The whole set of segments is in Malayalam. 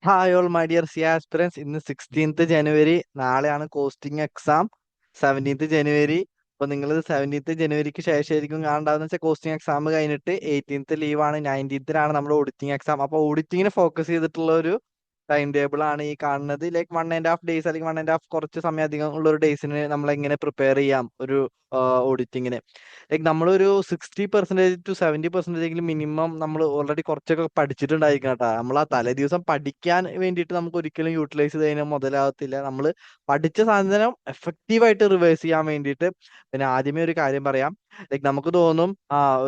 Hi all my dear C aspirants. ഇന്ന് 16th ജനുവരി, നാളെയാണ് കോസ്റ്റിംഗ് എക്സാം. 17th ജനുവരി. അപ്പൊ നിങ്ങൾ 17th ജനുവരിക്ക് ശേഷമായിരിക്കും കാണണ്ടാവുന്ന വെച്ചാൽ കോസ്റ്റിംഗ് എക്സാം കഴിഞ്ഞിട്ട് 18th ലീവാണ്. 19th നമ്മൾ ഓഡിറ്റിംഗ് എക്സാം. അപ്പൊ ഓഡിറ്റിങ്ങിനെ ഫോക്കസ് ചെയ്തിട്ടുള്ള ഒരു ടൈം ടേബിൾ ആണ് ഈ കാണുന്നത്. ലൈക്ക് 1.5 days അല്ലെങ്കിൽ 1.5 കുറച്ച് സമയം അധികം ഉള്ള ഒരു ഡേയ്സിന് നമ്മൾ എങ്ങനെ പ്രിപ്പയർ ചെയ്യാം ഒരു ഓഡിറ്റിങ്ങിന്. ലൈക്ക് നമ്മളൊരു 60% to 70% മിനിമം നമ്മൾ ഓൾറെഡി കുറച്ചൊക്കെ പഠിച്ചിട്ടുണ്ടായിരിക്കണം കേട്ടോ. നമ്മൾ ആ തലേ ദിവസം പഠിക്കാൻ വേണ്ടിയിട്ട് നമുക്ക് ഒരിക്കലും യൂട്ടിലൈസ് ചെയ്ത് കഴിഞ്ഞാൽ മുതലാകത്തില്ല. നമ്മൾ പഠിച്ച സാധനം എഫക്റ്റീവായിട്ട് റിവേഴ്സ് ചെയ്യാൻ വേണ്ടിയിട്ട്. പിന്നെ ആദ്യമേ ഒരു കാര്യം പറയാം. ലൈക്ക് നമുക്ക് തോന്നും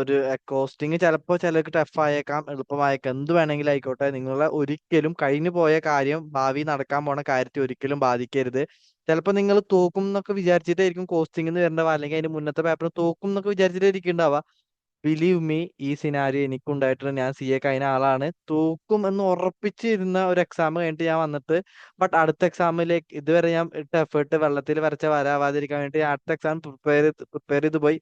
ഒരു കോസ്റ്റിംഗ് ചിലപ്പോൾ ചിലർക്ക് ടഫ് ആയേക്കാം, എളുപ്പമായേക്കാം, എന്ത് വേണമെങ്കിലും ആയിക്കോട്ടെ. നിങ്ങളെ ഒരിക്കലും കഴിഞ്ഞു പോയ കാര്യം ഭാവി നടക്കാൻ പോണ കാര്യത്തെ ഒരിക്കലും ബാധിക്കരുത്. ചിലപ്പോൾ നിങ്ങൾ തോക്കും എന്നൊക്കെ വിചാരിച്ചിട്ടായിരിക്കും കോസ്റ്റിംഗ് എന്ന് വരേണ്ടവ, അല്ലെങ്കിൽ അതിന്റെ മുന്നത്തെ പേപ്പർ തോക്കും എന്നൊക്കെ വിചാരിച്ചിട്ടായിരിക്കും ഉണ്ടാവുക. ബിലീവ് മീ, ഈ സിനാരിയോ എനിക്കുണ്ടായിട്ടുണ്ട്. ഞാൻ സി എ കഴിഞ്ഞ ആളാണ്. തോക്കും എന്ന് ഉറപ്പിച്ചിരുന്ന ഒരു എക്സാം കഴിഞ്ഞിട്ട് ഞാൻ വന്നിട്ട്, ബട്ട് അടുത്ത എക്സാമിലേക്ക് ഇതുവരെ ഞാൻ ഇട്ട എഫേർട്ട് വെള്ളത്തിൽ വരച്ച വരാവാതിരിക്കാൻ വേണ്ടി അടുത്ത എക്സാം പ്രിപ്പയർ ചെയ്ത് പോയി.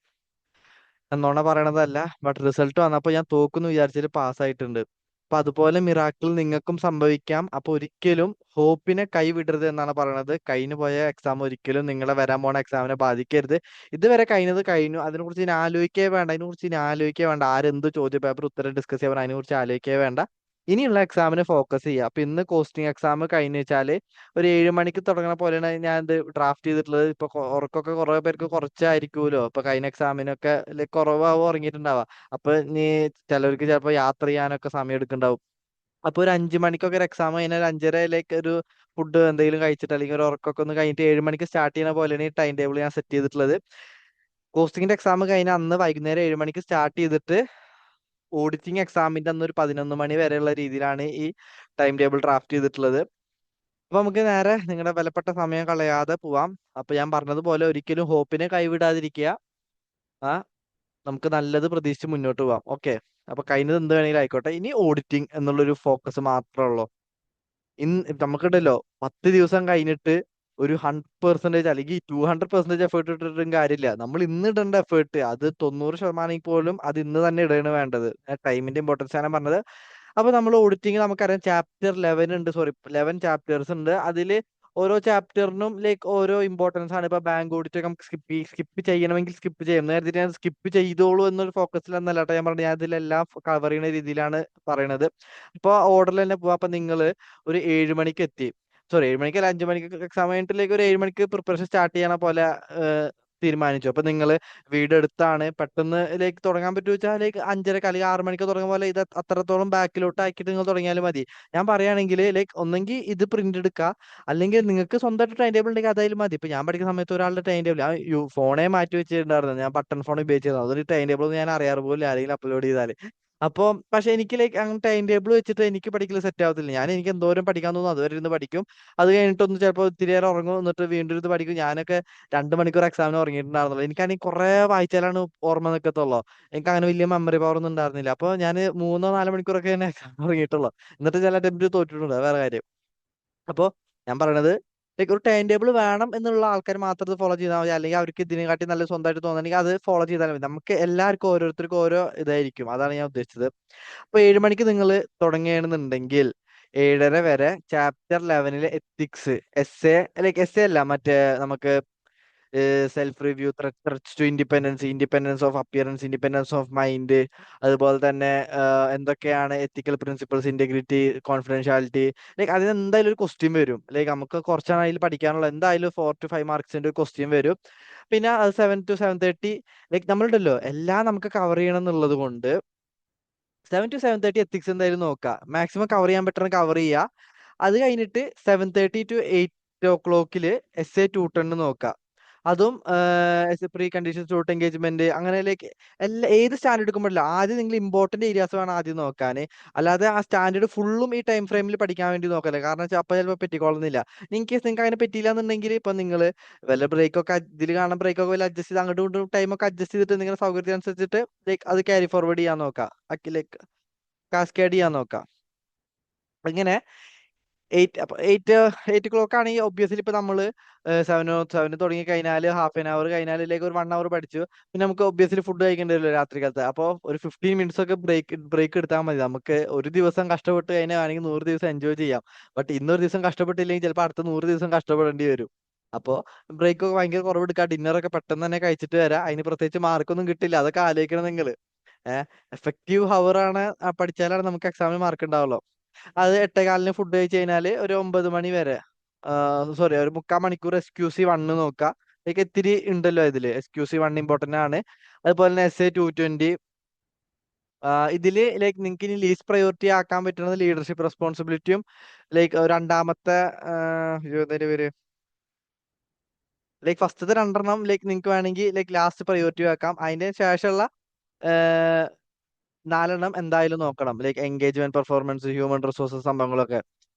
എന്നോണ പറയണതല്ല, ബട്ട് റിസൾട്ട് വന്നപ്പോൾ ഞാൻ തോക്കുന്നു വിചാരിച്ചിട്ട് പാസ്സായിട്ടുണ്ട്. അപ്പൊ അതുപോലെ മിറാക്കിൾ നിങ്ങൾക്കും സംഭവിക്കാം. അപ്പൊ ഒരിക്കലും ഹോപ്പിനെ കൈവിടരുത് എന്നാണ് പറയണത്. കഴിഞ്ഞു പോയ എക്സാം ഒരിക്കലും നിങ്ങളെ വരാൻ പോണ എക്സാമിനെ ബാധിക്കരുത്. ഇതുവരെ കഴിഞ്ഞത് കഴിഞ്ഞു, അതിനെക്കുറിച്ച് ഇനി ആലോചിക്കേ വേണ്ട. അതിനെക്കുറിച്ച് ഇനി ആലോചിക്കേ വേണ്ട. ആരെന്ത് ചോദ്യ പേപ്പർ ഉത്തരം ഡിസ്കസ് ചെയ്യാൻ അതിനെക്കുറിച്ച് ആലോചിക്കേ വേണ്ട. ഇനിയുള്ള എക്സാമിന് ഫോക്കസ് ചെയ്യുക. അപ്പൊ ഇന്ന് കോസ്റ്റിംഗ് എക്സാം കഴിഞ്ഞു വെച്ചാല് ഒരു 7 മണിക്ക് തുടങ്ങണ പോലെയാണ് ഞാൻ ഇത് ഡ്രാഫ്റ്റ് ചെയ്തിട്ടുള്ളത്. ഇപ്പൊ ഉറക്കൊക്കെ കുറെ പേർക്ക് കുറച്ചായിരിക്കുമല്ലോ. ഇപ്പൊ കഴിഞ്ഞ എക്സാമിനൊക്കെ കുറവാവും ഉറങ്ങിയിട്ടുണ്ടാവുക. അപ്പൊ ഇനി ചിലർക്ക് ചിലപ്പോൾ യാത്ര ചെയ്യാനൊക്കെ സമയം എടുക്കുന്നുണ്ടാവും. അപ്പൊ ഒരു 5 മണിക്കൊക്കെ ഒരു എക്സാം കഴിഞ്ഞാൽ 5:30 ഒരു ഫുഡ് എന്തെങ്കിലും കഴിച്ചിട്ട് അല്ലെങ്കിൽ ഒരു ഉറക്കൊക്കെ ഒന്ന് കഴിഞ്ഞിട്ട് 7 മണിക്ക് സ്റ്റാർട്ട് ചെയ്യുന്ന പോലെയാണ് ഈ ടൈം ടേബിൾ ഞാൻ സെറ്റ് ചെയ്തിട്ടുള്ളത്. കോസ്റ്റിംഗിന്റെ എക്സാം കഴിഞ്ഞ അന്ന് വൈകുന്നേരം 7 മണിക്ക് സ്റ്റാർട്ട് ചെയ്തിട്ട് ഓഡിറ്റിംഗ് എക്സാമിന്റെ അന്ന് ഒരു 11 മണി വരെയുള്ള രീതിയിലാണ് ഈ ടൈം ടേബിൾ ഡ്രാഫ്റ്റ് ചെയ്തിട്ടുള്ളത്. അപ്പൊ നമുക്ക് നേരെ നിങ്ങളുടെ വിലപ്പെട്ട സമയം കളയാതെ പോവാം. അപ്പൊ ഞാൻ പറഞ്ഞതുപോലെ ഒരിക്കലും ഹോപ്പിനെ കൈവിടാതിരിക്കുക. ആ നമുക്ക് നല്ലത് പ്രതീക്ഷിച്ച് മുന്നോട്ട് പോവാം. ഓക്കെ. അപ്പൊ കഴിഞ്ഞത് എന്ത് വേണമെങ്കിലും ആയിക്കോട്ടെ, ഇനി ഓഡിറ്റിംഗ് എന്നുള്ളൊരു ഫോക്കസ് മാത്രമേ ഉള്ളൂ. നമുക്കുണ്ടല്ലോ 10 ദിവസം കഴിഞ്ഞിട്ട് ഒരു 100% അല്ലെങ്കിൽ 200% എഫേർട്ട് ഇട്ടിട്ടും കാര്യമില്ല. നമ്മൾ ഇന്ന് ഇടേണ്ട എഫേർട്ട് അത് 90% പോലും അത് ഇന്ന് തന്നെ ഇടയാണ് വേണ്ടത്. ടൈമിന്റെ ഇമ്പോർട്ടൻസ് ആണ് പറഞ്ഞത്. അപ്പൊ നമ്മൾ ഓഡിറ്റിംഗ് നമുക്കറിയാം ചാപ്റ്റർ 11 ഉണ്ട്, സോറി 11 ചാപ്റ്റേഴ്സ് ഉണ്ട്. അതിൽ ഓരോ ചാപ്റ്ററിനും ലൈക്ക് ഓരോ ഇമ്പോർട്ടൻസ് ആണ്. ഇപ്പൊ ബാങ്ക് ഓഡിറ്റ് നമുക്ക് സ്കിപ്പ് ചെയ്യണമെങ്കിൽ സ്കിപ്പ് ചെയ്യാം. നേരത്തെ ഞാൻ സ്കിപ്പ് ചെയ്തോളൂ എന്നൊരു ഫോക്കസിൽ എന്നല്ല കേട്ടോ ഞാൻ പറഞ്ഞത്. ഞാൻ ഇതിലെല്ലാം കവർ ചെയ്യുന്ന രീതിയിലാണ് പറയണത്. ഇപ്പൊ ഓർഡറിൽ തന്നെ പോവാ. അപ്പൊ നിങ്ങൾ ഒരു 7 മണിക്ക് എത്തി, സോറി 7 മണിക്കല്ല 5 മണിക്ക് എക്സാം കഴിഞ്ഞിട്ടിലേക്ക് ഒരു 7 മണിക്ക് പ്രിപ്പറേഷൻ സ്റ്റാർട്ട് ചെയ്യണ പോലെ തീരുമാനിച്ചു. അപ്പൊ നിങ്ങൾ വീട് അടുത്താണ്, പെട്ടെന്ന് ലൈക്ക് തുടങ്ങാൻ പറ്റുമോ വെച്ചാൽ ലൈക്ക് 5:30 അല്ലെങ്കിൽ 6 മണിക്ക് തുടങ്ങുന്ന പോലെ ഇത് അത്രത്തോളം ബാക്കിലോട്ട് ആക്കിയിട്ട് നിങ്ങൾ തുടങ്ങിയാലും മതി. ഞാൻ പറയുകയാണെങ്കിൽ ലൈക്ക് ഒന്നെങ്കിൽ ഇത് പ്രിന്റ് എടുക്കുക, അല്ലെങ്കിൽ നിങ്ങൾക്ക് സ്വന്തമായിട്ട് ടൈം ടേബിൾ ഉണ്ടെങ്കിൽ അതായാലും മതി. ഇപ്പൊ ഞാൻ പഠിക്കുന്ന സമയത്ത് ഒരാളുടെ ടൈം ടേബിൾ ആ ഫോണെ മാറ്റി വെച്ചിട്ടുണ്ടായിരുന്നു. ഞാൻ ബട്ടൺ ഫോൺ ഉപയോഗിച്ചിരുന്നു. അതൊരു ടൈം ടേബിൾ ഞാൻ അറിയാറ് പോലും ആരെങ്കിലും അപ്ലോഡ് ചെയ്താൽ. അപ്പൊ പക്ഷെ എനിക്ക് ലൈക്ക് അങ്ങനെ ടൈം ടേബിൾ വെച്ചിട്ട് എനിക്ക് പഠിക്കൽ സെറ്റ് ആവത്തില്ല. എനിക്ക് എന്തോരം പഠിക്കാൻ തോന്നുന്നു അതുവരെ ഇരുന്ന് പഠിക്കും. അത് കഴിഞ്ഞിട്ടൊന്ന് ചിലപ്പോൾ ഇത്തിരി നേരം ഉറങ്ങും, എന്നിട്ട് വീണ്ടും ഇരുന്ന് പഠിക്കും. ഞാനൊക്കെ 2 മണിക്കൂർ എക്സാമിന് ഉറങ്ങിയിട്ടുണ്ടായിരുന്നുള്ളൂ. എനിക്കാണെങ്കിൽ കുറെ വായിച്ചാലാണ് ഓർമ്മ നിൽക്കത്തുള്ളൂ. എനിക്ക് അങ്ങനെ വലിയ മെമ്മറി പവർ ഒന്നും ഉണ്ടായിരുന്നില്ല. അപ്പൊ ഞാൻ 3-4 മണിക്കൂറൊക്കെ തന്നെ എക്സാം ഉറങ്ങിയിട്ടുള്ളൂ. എന്നിട്ട് ചില അറ്റംപ്റ്റ് തോറ്റിട്ടുണ്ട്, അത് വേറെ കാര്യം. അപ്പൊ ഞാൻ പറയണത് ലൈക്ക് ഒരു ടൈം ടേബിൾ വേണം എന്നുള്ള ആൾക്കാർ മാത്രം ഇത് ഫോളോ ചെയ്താൽ മതി. അല്ലെങ്കിൽ അവർക്ക് ഇതിനെക്കാട്ടി നല്ല സ്വന്തമായിട്ട് തോന്നുന്നുണ്ടെങ്കിൽ അത് ഫോളോ ചെയ്താൽ മതി. നമുക്ക് എല്ലാവർക്കും ഓരോരുത്തർക്കും ഓരോ ഇതായിരിക്കും. അതാണ് ഞാൻ ഉദ്ദേശിച്ചത്. അപ്പൊ 7 മണിക്ക് നിങ്ങൾ തുടങ്ങുകയാണെന്നുണ്ടെങ്കിൽ 7:30 വരെ chapter 11 ethics, S A, like S A അല്ല, മറ്റേ നമുക്ക് self review, threats to independence, independence of appearance, independence of mind, അതുപോലെ തന്നെ എന്തൊക്കെയാണ് ethical principles, integrity, confidentiality. Like അതിന് എന്തായാലും ഒരു ക്വസ്റ്റ്യൻ വരും. ലൈക്ക് നമുക്ക് കുറച്ചാണ് അതിൽ പഠിക്കാനുള്ള, എന്തായാലും 4 to 5 മാർക്സിന്റെ ഒരു ക്വസ്റ്റ്യൻ വരും. പിന്നെ അത് 7 to 7:30 ലൈക്ക് നമ്മളുണ്ടല്ലോ എല്ലാം നമുക്ക് കവർ ചെയ്യണം എന്നുള്ളത് കൊണ്ട് 7 to 7:30 എത്തിക്സ് എന്തായാലും നോക്കുക. മാക്സിമം കവർ ചെയ്യാൻ പറ്റുന്ന കവർ ചെയ്യുക. അത് കഴിഞ്ഞിട്ട് 7:30 to 8 o'clock എസ് എ 210 നോക്കുക. അതും പ്രീ കണ്ടീഷൻ ഷൂട്ട് എൻഗേജ്മെന്റ്, അങ്ങനെ ലൈക്ക് ഏത് സ്റ്റാൻഡ് എടുക്കുമ്പോഴല്ല ആദ്യം നിങ്ങൾ ഇമ്പോർട്ടന്റ് ഏരിയാസ് വേണം ആദ്യം നോക്കാൻ. അല്ലാതെ ആ സ്റ്റാൻഡേർഡ് ഫുള്ളും ഈ ടൈം ഫ്രെയിമിൽ പഠിക്കാൻ വേണ്ടി നോക്കല്ലേ. കാരണം വെച്ചാൽ അപ്പൊ ചിലപ്പോൾ പറ്റിക്കോളുന്നില്ല. ഇൻ കേസ് നിങ്ങൾക്ക് അങ്ങനെ പറ്റിയില്ല എന്നുണ്ടെങ്കിൽ ഇപ്പൊ നിങ്ങൾ വല്ല ബ്രേക്കൊക്കെ ഇതിൽ കാണുന്ന ബ്രേക്കൊക്കെ വല്ല അഡ്ജസ്റ്റ് ചെയ്ത് അങ്ങോട്ടും ഇങ്ങോട്ടും ടൈമൊക്കെ അഡ്ജസ്റ്റ് ചെയ്തിട്ട് നിങ്ങളുടെ സൗകര്യത്തിനനുസരിച്ചിട്ട് ലൈക്ക് അത് ക്യാരി ഫോർവേഡ് ചെയ്യാൻ നോക്കാം. ലൈക്ക് കാസ്കേഡ് ചെയ്യാൻ നോക്കാം. അങ്ങനെ എയ്റ്റ് ക്ലോക്ക് ആണെങ്കിൽ ഒബ്വിയസ്ലി ഇപ്പൊ നമ്മള് സെവന് തുടങ്ങി കഴിഞ്ഞാൽ ഹാഫ് ആൻ അവർ കഴിഞ്ഞാലേക്ക് ഒരു 1 അവർ പഠിച്ചു. പിന്നെ നമുക്ക് ഒബ്വിയസ്ലി ഫുഡ് കഴിക്കേണ്ടി വരുമല്ലോ രാത്രി കാലത്ത്. അപ്പോൾ ഒരു 15 മിനിറ്റ്സ് ഒക്കെ ബ്രേക്ക് എടുത്താൽ മതി. നമുക്ക് ഒരു ദിവസം കഷ്ടപ്പെട്ട് കഴിഞ്ഞാൽ വേണമെങ്കിൽ 100 ദിവസം എൻജോയ് ചെയ്യാം. ബട്ട് ഇന്നൊരു ദിവസം കഷ്ടപ്പെട്ടില്ലെങ്കിൽ ചിലപ്പോൾ അടുത്ത 100 ദിവസം കഷ്ടപ്പെടേണ്ടി വരും. അപ്പോ ബ്രേക്ക് ഒക്കെ ഭയങ്കര കുറവെടുക്കുക. ഡിന്നറൊക്കെ പെട്ടെന്ന് തന്നെ കഴിച്ചിട്ട് വരാം. അതിന് പ്രത്യേകിച്ച് മാർക്കൊന്നും കിട്ടില്ല. അതൊക്കെ ആലോചിക്കണം നിങ്ങൾ. എഫക്റ്റീവ് ഹവർ ആണ് പഠിച്ചാലാണ് നമുക്ക് എക്സാമിന് മാർക്ക് ഉണ്ടാവുള്ളൂ. അത് 8:15 ഫുഡ് കഴിച്ച് കഴിഞ്ഞാല് ഒരു 9 മണി വരെ, സോറി, ഒരു 3/4 മണിക്കൂർ SQC 1 നോക്കുക. ലൈക്ക് ഇത്തിരി ഉണ്ടല്ലോ ഇതില്. SQC 1 ഇമ്പോർട്ടന്റ് ആണ്. അതുപോലെ തന്നെ SA 220. ഇതില് ലൈക്ക് നിങ്ങൾക്ക് ഇനി ലീസ്റ്റ് പ്രയോറിറ്റി ആക്കാൻ പറ്റുന്നത് ലീഡർഷിപ്പ് റെസ്പോൺസിബിലിറ്റിയും ലൈക്ക് രണ്ടാമത്തെ പേര് ലൈക്ക് ഫസ്റ്റത്തെ 2 ലൈക്ക് നിങ്ങൾക്ക് വേണമെങ്കിൽ ലൈക്ക് ലാസ്റ്റ് പ്രയോറിറ്റി ആക്കാം. അതിന്റെ ശേഷമുള്ള 4 എന്തായാലും നോക്കണം. Like engagement, performance, human resources സംഭവങ്ങളൊക്കെ.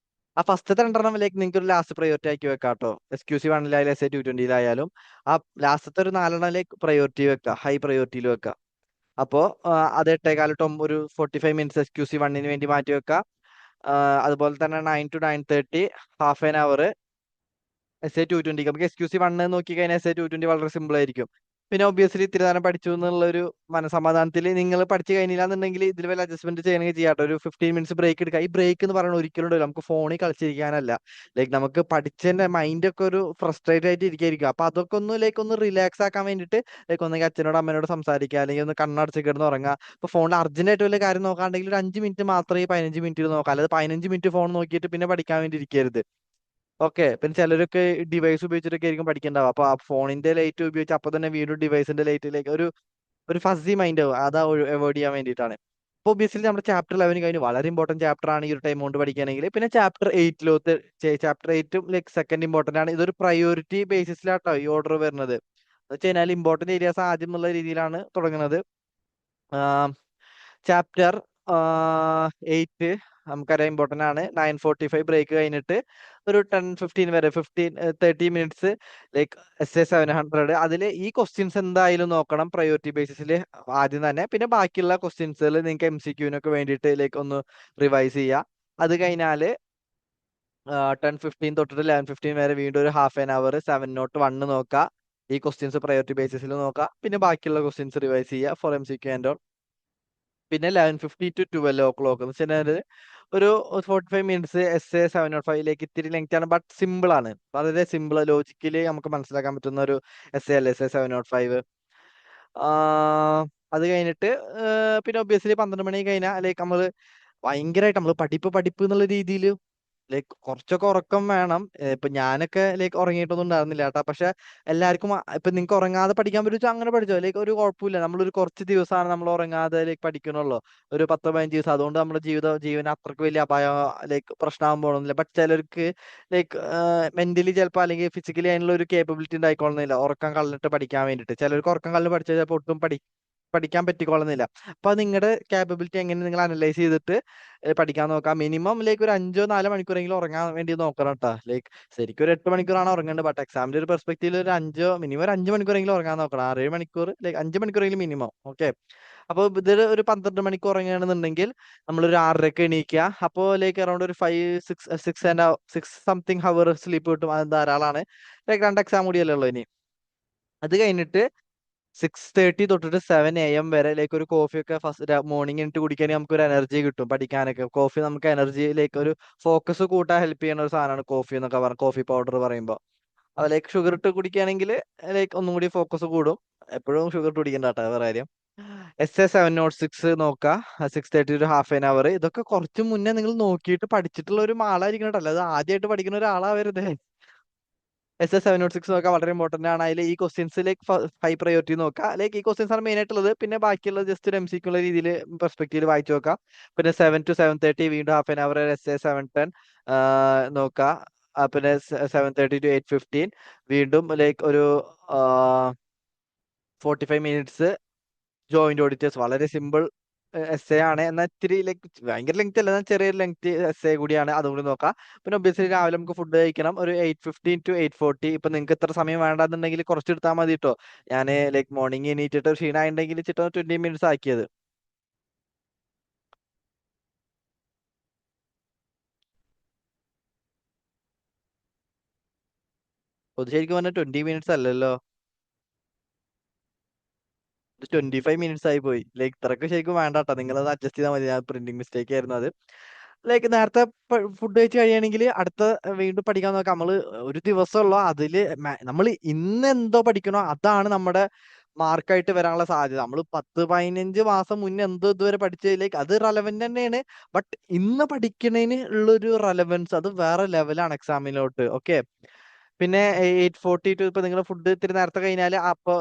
ആ ഫസ്റ്റത്തെ 2 ലൈക്ക് നിങ്ങൾക്ക് ഒരു ലാസ്റ്റ് പ്രയോറിറ്റി ആക്കി വെക്കാം കേട്ടോ. SQC 1 SA 220 ആ ലാസ്റ്റത്തെ ഒരു 4 ലൈക്ക് പ്രയോറിറ്റി വെക്കുക, ഹൈ പ്രയോറിറ്റിയിൽ വെക്കുക. അപ്പോ അത് 8:15 ഒരു 45 മിനിറ്റ്സ് SQC 1 വേണ്ടി മാറ്റി വെക്കാം. അതുപോലെ തന്നെ 9 to 9:30 half an hour SA 220. നമുക്ക് SQC 1 നോക്കി കഴിഞ്ഞാൽ SA 220 വളരെ സിമ്പിൾ ആയിരിക്കും. പിന്നെ ഒബ്വിയസ്ലി ഇത്തിരി നേരം പഠിച്ചു എന്നുള്ള ഒരു മനസമാധാനത്തിൽ നിങ്ങൾ പഠിച്ചു കഴിഞ്ഞില്ലാന്നുണ്ടെങ്കിൽ ഇതിൽ വല്ല അഡ്ജസ്റ്റ്മെന്റ് ചെയ്യണമെങ്കിൽ ചെയ്യാട്ടോ. ഒരു 15 മിനിറ്റ്സ് ബ്രേക്ക് എടുക്കുക. ഈ ബ്രേക്ക് എന്ന് പറയുന്നത് ഒരിക്കലും ഉണ്ടല്ലോ നമുക്ക് ഫോണിൽ കളിച്ചിരിക്കാനല്ല. ലൈക്ക് നമുക്ക് പഠിച്ചതിന്റെ മൈൻഡ് ഒക്കെ ഒരു ഫ്രസ്ട്രേറ്റ് ആയിട്ട് ഇരിക്കും. അപ്പൊ അതൊക്കെ ഒന്ന് ലൈക്ക് ഒന്ന് റിലാക്സ് ആക്കാൻ വേണ്ടിയിട്ട് ലൈക്ക് ഒന്നെങ്കിൽ അച്ഛനോട് അമ്മയോട് സംസാരിക്കുക, അല്ലെങ്കിൽ ഒന്ന് കണ്ണടച്ച് കിടന്ന് ഉറങ്ങുക. ഇപ്പൊ ഫോണിൽ അർജന്റ് ആയിട്ട് വല്ല കാര്യം നോക്കാണ്ടെങ്കിൽ ഒരു 5 മിനിറ്റ് മാത്രമേ 15 മിനിറ്റിൽ നോക്കാം. അല്ലാതെ 15 മിനിറ്റ് ഫോൺ നോക്കിയിട്ട് പിന്നെ പഠിക്കാൻ വേണ്ടി ഇരിക്കരുത്. ഓക്കെ. പിന്നെ ചിലരൊക്കെ ഡിവൈസ് ഉപയോഗിച്ചിട്ടൊക്കെ ആയിരിക്കും പഠിക്കണ്ടാവുക. അപ്പൊ ആ ഫോണിന്റെ ലൈറ്റ് ഉപയോഗിച്ച് അപ്പൊ തന്നെ വീണ്ടും ഡിവൈസിന്റെ ലൈറ്റിലേക്ക് ഒരു ഒരു ഫസി മൈൻഡ് ആവും. അതാ അവോയ്ഡ് ചെയ്യാൻ വേണ്ടിയിട്ടാണ്. അപ്പൊ ഒബിയസ്ലി നമ്മുടെ ചാപ്റ്റർ 11 കഴിഞ്ഞു. വളരെ ഇമ്പോർട്ടന്റ് ചാപ്റ്റർ ആണ് ഈ ഒരു ടൈം കൊണ്ട് പഠിക്കുകയാണെങ്കിൽ. പിന്നെ ചാപ്റ്റർ 8 ലൈക്ക് സെക്കൻഡ് ഇമ്പോർട്ടന്റ് ആണ്. ഇതൊരു പ്രയോറിറ്റി ബേസിസിലാട്ടോ ഈ ഓർഡർ വരുന്നത്. എന്ന് വെച്ച് കഴിഞ്ഞാൽ ഇമ്പോർട്ടന്റ് ഏരിയാസ് ആദ്യം എന്നുള്ള രീതിയിലാണ് തുടങ്ങുന്നത്. ചാപ്റ്റർ 8 നമുക്കറിയാം ഇമ്പോർട്ടന്റ് ആണ്. 9:45 ബ്രേക്ക് കഴിഞ്ഞിട്ട് ഒരു 10-15 വരെ 30 മിനിറ്റ്സ് ലൈക്ക് SA 700. അതിൽ ഈ ക്വസ്റ്റ്യൻസ് എന്തായാലും നോക്കണം പ്രയോറിറ്റി ബേസിസിൽ ആദ്യം തന്നെ. പിന്നെ ബാക്കിയുള്ള ക്വസ്റ്റ്യൻസുകൾ നിങ്ങൾക്ക് MCQനൊക്കെ വേണ്ടിയിട്ട് ലൈക്ക് ഒന്ന് റിവൈസ് ചെയ്യുക. അത് കഴിഞ്ഞാൽ 10:15 തൊട്ടിട്ട് 11:15 വരെ വീണ്ടും ഒരു ഹാഫ് ആൻ അവർ 701 നോക്കുക. ഈ ക്വസ്റ്റ്യൻസ് പ്രയോറിറ്റി ബേസിസിൽ നോക്കുക. പിന്നെ ബാക്കിയുള്ള ക്വസ്റ്റ്യൻസ് റിവൈസ് ചെയ്യുക ഫോർ MCQ ആൻഡ് ഓൾ. പിന്നെ 11:50 to 12 o'clock എന്ന് വെച്ചാൽ ഒരു 45 മിനിറ്റ്സ് SA 705 ഇത്തിരി ലെങ്ത് ആണ്, ബട്ട് സിമ്പിൾ ആണ്. വളരെ സിമ്പിൾ, ലോജിക്കലി നമുക്ക് മനസ്സിലാക്കാൻ പറ്റുന്ന ഒരു അല്ലേ SA 705. അത് കഴിഞ്ഞിട്ട് പിന്നെ ഒബ്വിയസ്ലി 12 മണി കഴിഞ്ഞാൽ ലൈക്ക് നമ്മള് ഭയങ്കരമായിട്ട് നമ്മൾ പഠിപ്പ് എന്നുള്ള രീതിയിൽ ലൈക്ക് കുറച്ചൊക്കെ ഉറക്കം വേണം. ഇപ്പൊ ഞാനൊക്കെ ലൈക്ക് ഉറങ്ങിയിട്ടൊന്നും ഉണ്ടായിരുന്നില്ല കേട്ടാ. പക്ഷെ എല്ലാവർക്കും ഇപ്പൊ നിങ്ങൾക്ക് ഉറങ്ങാതെ പഠിക്കാൻ പറ്റുമോ അങ്ങനെ പഠിച്ചോ. ലൈക്ക് ഒരു കുഴപ്പമില്ല. നമ്മളൊരു കുറച്ച് ദിവസമാണ് നമ്മൾ ഉറങ്ങാതെ ലൈക്ക് പഠിക്കണുള്ളൂ. ഒരു 10-15 ദിവസം. അതുകൊണ്ട് നമ്മുടെ ജീവന് അത്രക്ക് വലിയ അപായം ലൈക്ക് പ്രശ്നമാകാൻ പോകണമെന്നില്ല. ബട്ട് ചിലർക്ക് ലൈക്ക് മെന്റലി ചിലപ്പോൾ അല്ലെങ്കിൽ ഫിസിക്കലി അതിനുള്ള ഒരു കേപ്പബിലിറ്റി ഉണ്ടായിക്കൊള്ളുന്നില്ല ഉറക്കം കളഞ്ഞിട്ട് പഠിക്കാൻ വേണ്ടിയിട്ട്. ചിലർക്ക് ഉറക്കം കളഞ്ഞ് പഠിച്ചാൽ ചിലപ്പോൾ ഒട്ടും പഠിക്കാൻ പറ്റിക്കൊള്ളുന്നില്ല. അപ്പൊ നിങ്ങളുടെ കാപ്പബിലിറ്റി എങ്ങനെ നിങ്ങൾ അനലൈസ് ചെയ്തിട്ട് പഠിക്കാൻ നോക്കാം. മിനിമം ലൈക്ക് ഒരു 5-4 മണിക്കൂറെങ്കിലും ഉറങ്ങാൻ വേണ്ടി നോക്കണം കേട്ടോ. ലൈക്ക് ശരിക്കും ഒരു 8 മണിക്കൂറാണ് ഉറങ്ങേണ്ടത്. ബട്ട് എക്സാമിന്റെ ഒരു പെർസ്പെക്റ്റീവിൽ മിനിമം ഒരു 5 മണിക്കൂറെങ്കിലും ഉറങ്ങാൻ നോക്കണം. 6-7 മണിക്കൂർ ലൈക്ക് 5 മണിക്കൂറെങ്കിലും മിനിമം. ഓക്കെ. അപ്പോൾ ഇതിൽ ഒരു 12 മണിക്കൂർ ഉറങ്ങുകയാണെന്നുണ്ടെങ്കിൽ നമ്മളൊരു 6:30ക്ക് എണീക്കുക. അപ്പോൾ ലൈക്ക് അറൗണ്ട് ഒരു 5-6 സംതിങ് ഹവർ സ്ലീപ്പ് കിട്ടും. അത് ധാരാളമാണ്. ലൈക്ക് 2 എക്സാം കൂടിയല്ലേ ഉള്ളൂ ഇനി. അത് കഴിഞ്ഞിട്ട് 6:30 തൊട്ടിട്ട് 7 AM വരെ ലൈക്ക് ഒരു കോഫി ഒക്കെ ഫസ്റ്റ് മോർണിംഗ് ഇട്ട് കുടിക്കുകയാണെങ്കിൽ നമുക്ക് ഒരു എനർജി കിട്ടും പഠിക്കാനൊക്കെ. കോഫി നമുക്ക് എനർജിയിലേക്ക് ഒരു ഫോക്കസ് കൂട്ടാൻ ഹെൽപ്പ് ചെയ്യുന്ന ഒരു സാധനമാണ് കോഫി എന്നൊക്കെ കോഫി പൗഡർ പറയുമ്പോൾ. അത് ലൈക്ക് ഷുഗർ ഇട്ട് കുടിക്കുകയാണെങ്കിൽ ലൈക്ക് ഒന്നും കൂടി ഫോക്കസ് കൂടും. എപ്പോഴും ഷുഗർ ഇട്ട് കുടിക്കണ്ട കേട്ടോ, വേറെ കാര്യം. SA 706 നോക്കുക. 6:30 ഒരു ഹാഫ് ആൻ അവർ. ഇതൊക്കെ കുറച്ച് മുന്നേ നിങ്ങൾ നോക്കിയിട്ട് പഠിച്ചിട്ടുള്ള ഒരു ആളായിരിക്കണം കേട്ടോ. അല്ലാതെ ആദ്യമായിട്ട് പഠിക്കുന്ന ഒരാളാവരുത്. SA 706 നോക്കാം, വളരെ ഇമ്പോർട്ടന്റ് ആണ്. അതിൽ ഈ ക്വസ്റ്റ്യൻസ് ലൈക്ക് ഹൈ പ്രയോറിറ്റി നോക്കുക. ലൈക്ക് ഈ ക്വസ്റ്റ്യൻസ് ആണ് മെയിൻ ആയിട്ടുള്ളത്. പിന്നെ ബാക്കിയുള്ളത് ജസ്റ്റ് ഒരു MCQ ഉള്ള രീതിയിൽ പെർസ്പെക്റ്റീവ് വായിച്ചു നോക്കാം. പിന്നെ 7 to 7:30 വീണ്ടും ഹാഫ് ആൻ അവർ SA 710 നോക്കുക. പിന്നെ 7:30 to 8:15 വീണ്ടും ലൈക്ക് ഒരു 45 മിനിറ്റ്സ് ജോയിന്റ് ഓഡിറ്റേഴ്സ്. വളരെ സിമ്പിൾ ആണ്. എന്നാൽ ഇത്തിരി ലൈക്ക് ഭയങ്കര ലെങ്ത് അല്ല, എന്നാൽ ചെറിയൊരു ലെങ്ത് കൂടിയാണ്. അതും കൂടി നോക്കാം. പിന്നെ ഒബ്വിയസ്ലി രാവിലെ നമുക്ക് ഫുഡ് കഴിക്കണം. ഒരു 8:15 to 8:40. ഇപ്പൊ നിങ്ങൾക്ക് ഇത്ര സമയം വേണ്ടെന്നുണ്ടെങ്കിൽ കുറച്ച് എടുത്താൽ മതി കേട്ടോ. ഞാൻ ലൈക്ക് മോർണിംഗ് എണീറ്റിട്ട് ക്ഷീണമായിട്ടുണ്ടെങ്കിൽ 20 മിനിറ്റ്സ് ആക്കിയത്. ഇത് ശരിക്കും പറഞ്ഞാൽ 20 മിനിറ്റ്സ് അല്ലല്ലോ, ഇത് 25 മിനിറ്റ്സ് ആയി പോയി. ലൈക്ക് ഇത്രയൊക്കെ ശരിക്കും വേണ്ട കേട്ടോ, നിങ്ങളത് അഡ്ജസ്റ്റ് ചെയ്താൽ മതി. ഞാൻ പ്രിന്റിംഗ് മിസ്റ്റേക്ക് ആയിരുന്നു അത്. ലൈക്ക് നേരത്തെ ഫുഡ് കഴിച്ച് കഴിയുകയാണെങ്കിൽ അടുത്ത വീണ്ടും പഠിക്കാൻ നോക്കാം. നമ്മള് ഒരു ദിവസമുള്ള അതില് നമ്മൾ ഇന്ന് എന്തോ പഠിക്കണോ അതാണ് നമ്മുടെ മാർക്കായിട്ട് വരാനുള്ള സാധ്യത. നമ്മൾ 10-15 മാസം മുന്നേ എന്തോ ഇതുവരെ പഠിച്ചതിലേക്ക് അത് റെലവെന്റ് തന്നെയാണ്. ബട്ട് ഇന്ന് പഠിക്കുന്നതിന് ഉള്ളൊരു റെലവൻസ് അത് വേറെ ലെവലാണ് എക്സാമിലോട്ട്. ഓക്കെ. പിന്നെ 8:42 ഇപ്പൊ നിങ്ങൾ ഫുഡ് ഇത്തിരി നേരത്തെ കഴിഞ്ഞാൽ അപ്പൊ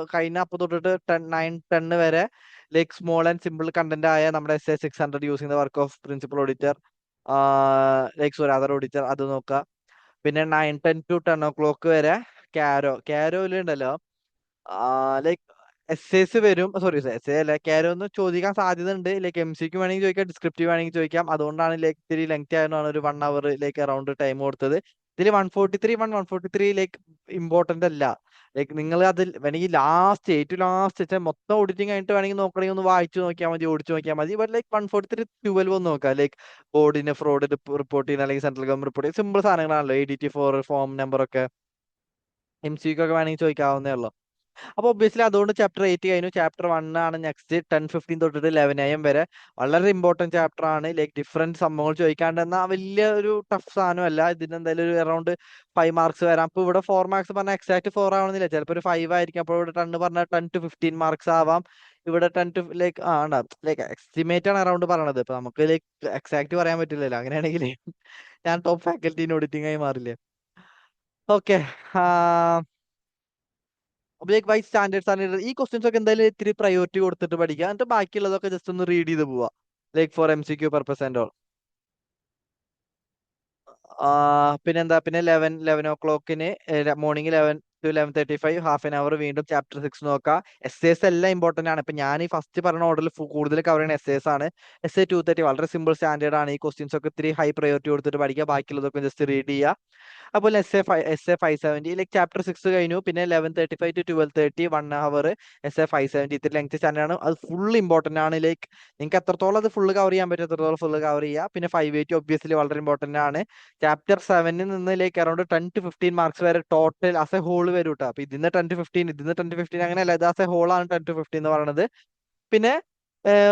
തൊട്ടിട്ട് 9-10 വരെ like small and simple content ആയ നമ്മുടെ SA 600 using the work of principal auditor, like sorry other auditor, അത് നോക്കുക. പിന്നെ 9-10 to 10 o'clock വരെ ക്യാരോയിൽ ഉണ്ടല്ലോ, ലൈക്ക് എസ്സേസ് വരും. സോറി, എസ്സേ അല്ല, ക്യാരോ ചോദിക്കാൻ സാധ്യത ഉണ്ട്. ലൈക്ക് MCQ വേണമെങ്കിൽ ചോദിക്കാം, ഡിസ്ക്രിപ്റ്റീവ് വേണമെങ്കിൽ ചോദിക്കാം. അതുകൊണ്ടാണ് ലൈക്ക് ഇത്തിരി ലെങ്ത് ആയതുകൊണ്ടാണ് ഒരു 1 hour ലൈക്ക് അറൌണ്ട് ടൈം കൊടുത്തത്. ഇതിൽ 143 ലൈക്ക് ഇമ്പോർട്ടന്റ് അല്ല. ലൈക്ക് നിങ്ങൾ അതിൽ വേണമെങ്കിൽ ഏറ്റവും ലാസ്റ്റ് മൊത്തം ഓഡിറ്റിംഗ് കഴിഞ്ഞിട്ട് വേണമെങ്കിൽ നോക്കണമെങ്കിൽ ഒന്ന് വായിച്ചു നോക്കിയാൽ മതി, ഓടിച്ചു നോക്കിയാൽ മതി. ബട്ട് ലൈക്ക് 143-12 ഒന്ന് നോക്കാം. ലൈക്ക് ബോർഡിന് ഫ്രോഡ് റിപ്പോർട്ട് ചെയ്യുന്ന അല്ലെങ്കിൽ സെൻട്രൽ ഗവൺമെന്റ് റിപ്പോർട്ട് ചെയ്യുന്ന സിമ്പിൾ സാധനങ്ങളാണല്ലോ. ADT4 ഫോം നമ്പർ ഒക്കെ MCQ ഒക്കെ വേണമെങ്കിൽ ചോദിക്കാവുന്നേ ഉള്ളൂ. അപ്പൊ ഒബ്വിയസ്ലി അതുകൊണ്ട് ചാപ്റ്റർ 8 കഴിഞ്ഞു. ചാപ്റ്റർ 1 ആണ് നെക്സ്റ്റ്. 10:15 തൊട്ടിട്ട് 11 AM വരെ വളരെ ഇമ്പോർട്ടന്റ് ചാപ്റ്റർ ആണ്. ലൈക്ക് ഡിഫറെന്റ് സംഭവങ്ങൾ ചോദിക്കാണ്ട് എന്നാൽ വലിയ ഒരു ടഫ് സാധനമല്ല. ഇതിന് എന്തായാലും ഒരു അറൌണ്ട് 5 മാർക്സ് വരാം. അപ്പൊ ഇവിടെ 4 മാർക്സ് പറഞ്ഞാൽ എക്സാക്ട് 4 ആവണമെന്നില്ല, ചിലപ്പോൾ ഒരു 5 ആയിരിക്കും. അപ്പോൾ ഇവിടെ 10 പറഞ്ഞാൽ 10-15 മാർക്സ് ആവാം. ഇവിടെ 10 to ലൈക്ക് ലൈക്ക് എസ്റ്റിമേറ്റ് ആണ് അറൌണ്ട് പറയണത്. ഇപ്പൊ നമുക്ക് ലൈക്ക് എക്സാക്ട് പറയാൻ പറ്റില്ലല്ലോ. അങ്ങനെയാണെങ്കിൽ ഞാൻ ടോപ്പ് ഫാക്കൽറ്റി ഇൻ ഓഡിറ്റിംഗ് ആയി മാറില്ലേ. ഓക്കെ. ലൈക്ക് വൈ സ്റ്റാൻഡേർഡ്സ് ഈ ക്വസ്റ്റ്യൻസ് ഒക്കെ എന്തായാലും ഇത്തിരി പ്രയോറിറ്റി കൊടുത്തിട്ട് പഠിക്കുക. എന്നിട്ട് ബാക്കിയുള്ളതൊക്കെ ജസ്റ്റ് ഒന്ന് റീഡ് ചെയ്ത് പോവാ, like for MCQ purpose and all. പിന്നെന്താ, പിന്നെ 11 o'clock മോർണിംഗ് 11 to 11:35 ഹാഫ് വീണ്ടും ചാപ്റ്റർ 6 നോക്കാം. എസ്സേസ് എല്ലാം ഇമ്പോർട്ടന്റ് ആണ്. ഇപ്പൊ ഞാൻ ഈ ഫസ്റ്റ് പറഞ്ഞ ഓർഡറിൽ കൂടുതൽ കവർ ചെയ്യുന്ന എസ്സേസ് ആണ്. SA 230 വളരെ സിമ്പിൾ സ്റ്റാൻഡേർഡ് ആണ്. ഈ ക്വസ്റ്റ്യൻസ് ഒക്കെ ഇത്തിരി ഹൈ പ്രയോറിറ്റി കൊടുത്തിട്ട് പഠിക്കുക. ബാക്കിയുള്ളതൊക്കെ ജസ്റ്റ് റീഡ് ചെയ്യുക. അപ്പോൾ SA 570 ലൈക്ക് ചാപ്റ്റർ 6 കഴിഞ്ഞു. പിന്നെ 11:35 to 12:30 1 hour SA 570 ഇത്തിരി ലെങ്ത് സ്റ്റാൻഡേർഡ് ആണ്. അത് ഫുൾ ഇമ്പോർട്ടന്റ് ആണ്. ലൈക്ക് നിങ്ങൾക്ക് എത്രത്തോളം അത് ഫുള്ള് കവർ ചെയ്യാൻ പറ്റും എത്രത്തോളം ഫുള്ള് കവർ ചെയ്യുക. പിന്നെ 580 ഒബ്വിയസ്ലി വളരെ ഇമ്പോർട്ടന്റ് ആണ്. ചാപ്റ്റർ 7 നിന്ന് ലൈക്ക് അറൌണ്ട് 10-15 മാർക്സ് വരെ ടോട്ടൽ ആസ് എ ഹോൾ വരും കേട്ടോ. അപ്പൊ ഇതിന്ന് 10-15 അങ്ങനെയല്ല, ഇത് ആസ് എ ഹോൾ ആണ് 10-15 എന്ന് പറയുന്നത്. പിന്നെ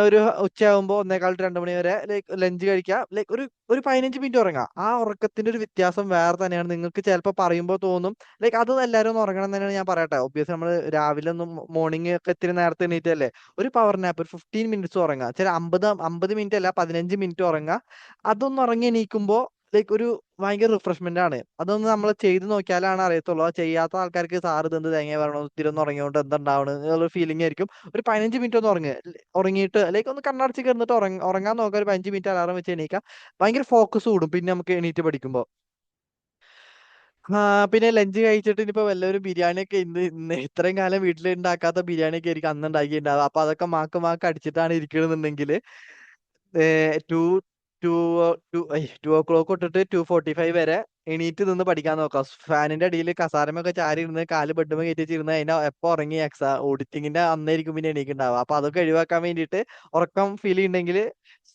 ഒരു ഉച്ചയാകുമ്പോൾ 1:15-2 മണി വരെ ലൈക്ക് ലഞ്ച് കഴിക്കുക. ലൈക്ക് ഒരു 15 മിനിറ്റ് ഉറങ്ങുക. ആ ഉറക്കത്തിന്റെ ഒരു വ്യത്യാസം വേറെ തന്നെയാണ്. നിങ്ങൾക്ക് ചിലപ്പോൾ പറയുമ്പോൾ തോന്നും ലൈക്ക് അത് എല്ലാവരും ഒന്ന് ഉറങ്ങണം എന്ന് തന്നെയാണ് ഞാൻ പറയട്ടെ. ഒബ്വിയസ്ലി നമ്മൾ രാവിലെ ഒന്നും മോർണിംഗ് ഒക്കെ ഇത്തിരി നേരത്തെ എണീറ്റല്ലേ, ഒരു പവർ നാപ്പ് ഒരു 15 മിനിറ്റ്സ് ഉറങ്ങുക. ചില 50 മിനിറ്റ് അല്ല 15 മിനിറ്റ് ഉറങ്ങുക. അതൊന്ന് ഉറങ്ങി എണീക്കുമ്പോൾ ലൈക്ക് ഒരു ഭയങ്കര റിഫ്രഷ്മെന്റ് ആണ്. അതൊന്ന് നമ്മൾ ചെയ്ത് നോക്കിയാലാണ് അറിയത്തുള്ളൂ. അത് ചെയ്യാത്ത ആൾക്കാർക്ക് സാറ് ഇതെന്ത് തേങ്ങ പറയണോ, ഇത്തിരി ഒന്ന് ഉറങ്ങിയോണ്ട് എന്തുണ്ടാവണം എന്നുള്ള ഫീലിംഗ് ആയിരിക്കും. ഒരു 15 മിനിറ്റ് ഒന്ന് ഉറങ്ങിയിട്ട് ലൈക്ക് ഒന്ന് കണ്ണടച്ച് കിടന്നിട്ട് ഉറങ്ങാൻ നോക്കുക. ഒരു 5 മിനിറ്റ് അലാറം വെച്ച് എണീക്കുക. ഭയങ്കര ഫോക്കസ് കൂടും പിന്നെ നമുക്ക് എണീറ്റ് പഠിക്കുമ്പോൾ. പിന്നെ ലഞ്ച് കഴിച്ചിട്ട് ഇനിയിപ്പോ വല്ലൊരു ബിരിയാണി ഒക്കെ ഇന്ന് ഇത്രയും കാലം വീട്ടിൽ ഉണ്ടാക്കാത്ത ബിരിയാണി ഒക്കെ ആയിരിക്കും അന്ന് ഉണ്ടാക്കിയിട്ടുണ്ടാവുക. അപ്പൊ അതൊക്കെ മാക്ക് അടിച്ചിട്ടാണ് ഇരിക്കണമെന്നുണ്ടെങ്കിൽ two two two o'clock തൊട്ടിട്ട് 2:45 വരെ എണീറ്റ് നിന്ന് പഠിക്കാൻ നോക്കാം. ഫാനിന്റെ അടിയിൽ കസാരമൊക്കെ ചാരി ഇരുന്ന് കാല് ബെഡ്മ കയറ്റി വെച്ചിരുന്ന് അതിന്റെ എപ്പോ ഉറങ്ങി ഓഡിറ്റിങ്ങിന്റെ അന്നായിരിക്കും പിന്നെ എണീക്കുണ്ടാവുക. അപ്പൊ അതൊക്കെ ഒഴിവാക്കാൻ വേണ്ടിയിട്ട് ഉറക്കം ഫീൽ ചെയ്യുന്നുണ്ടെങ്കിൽ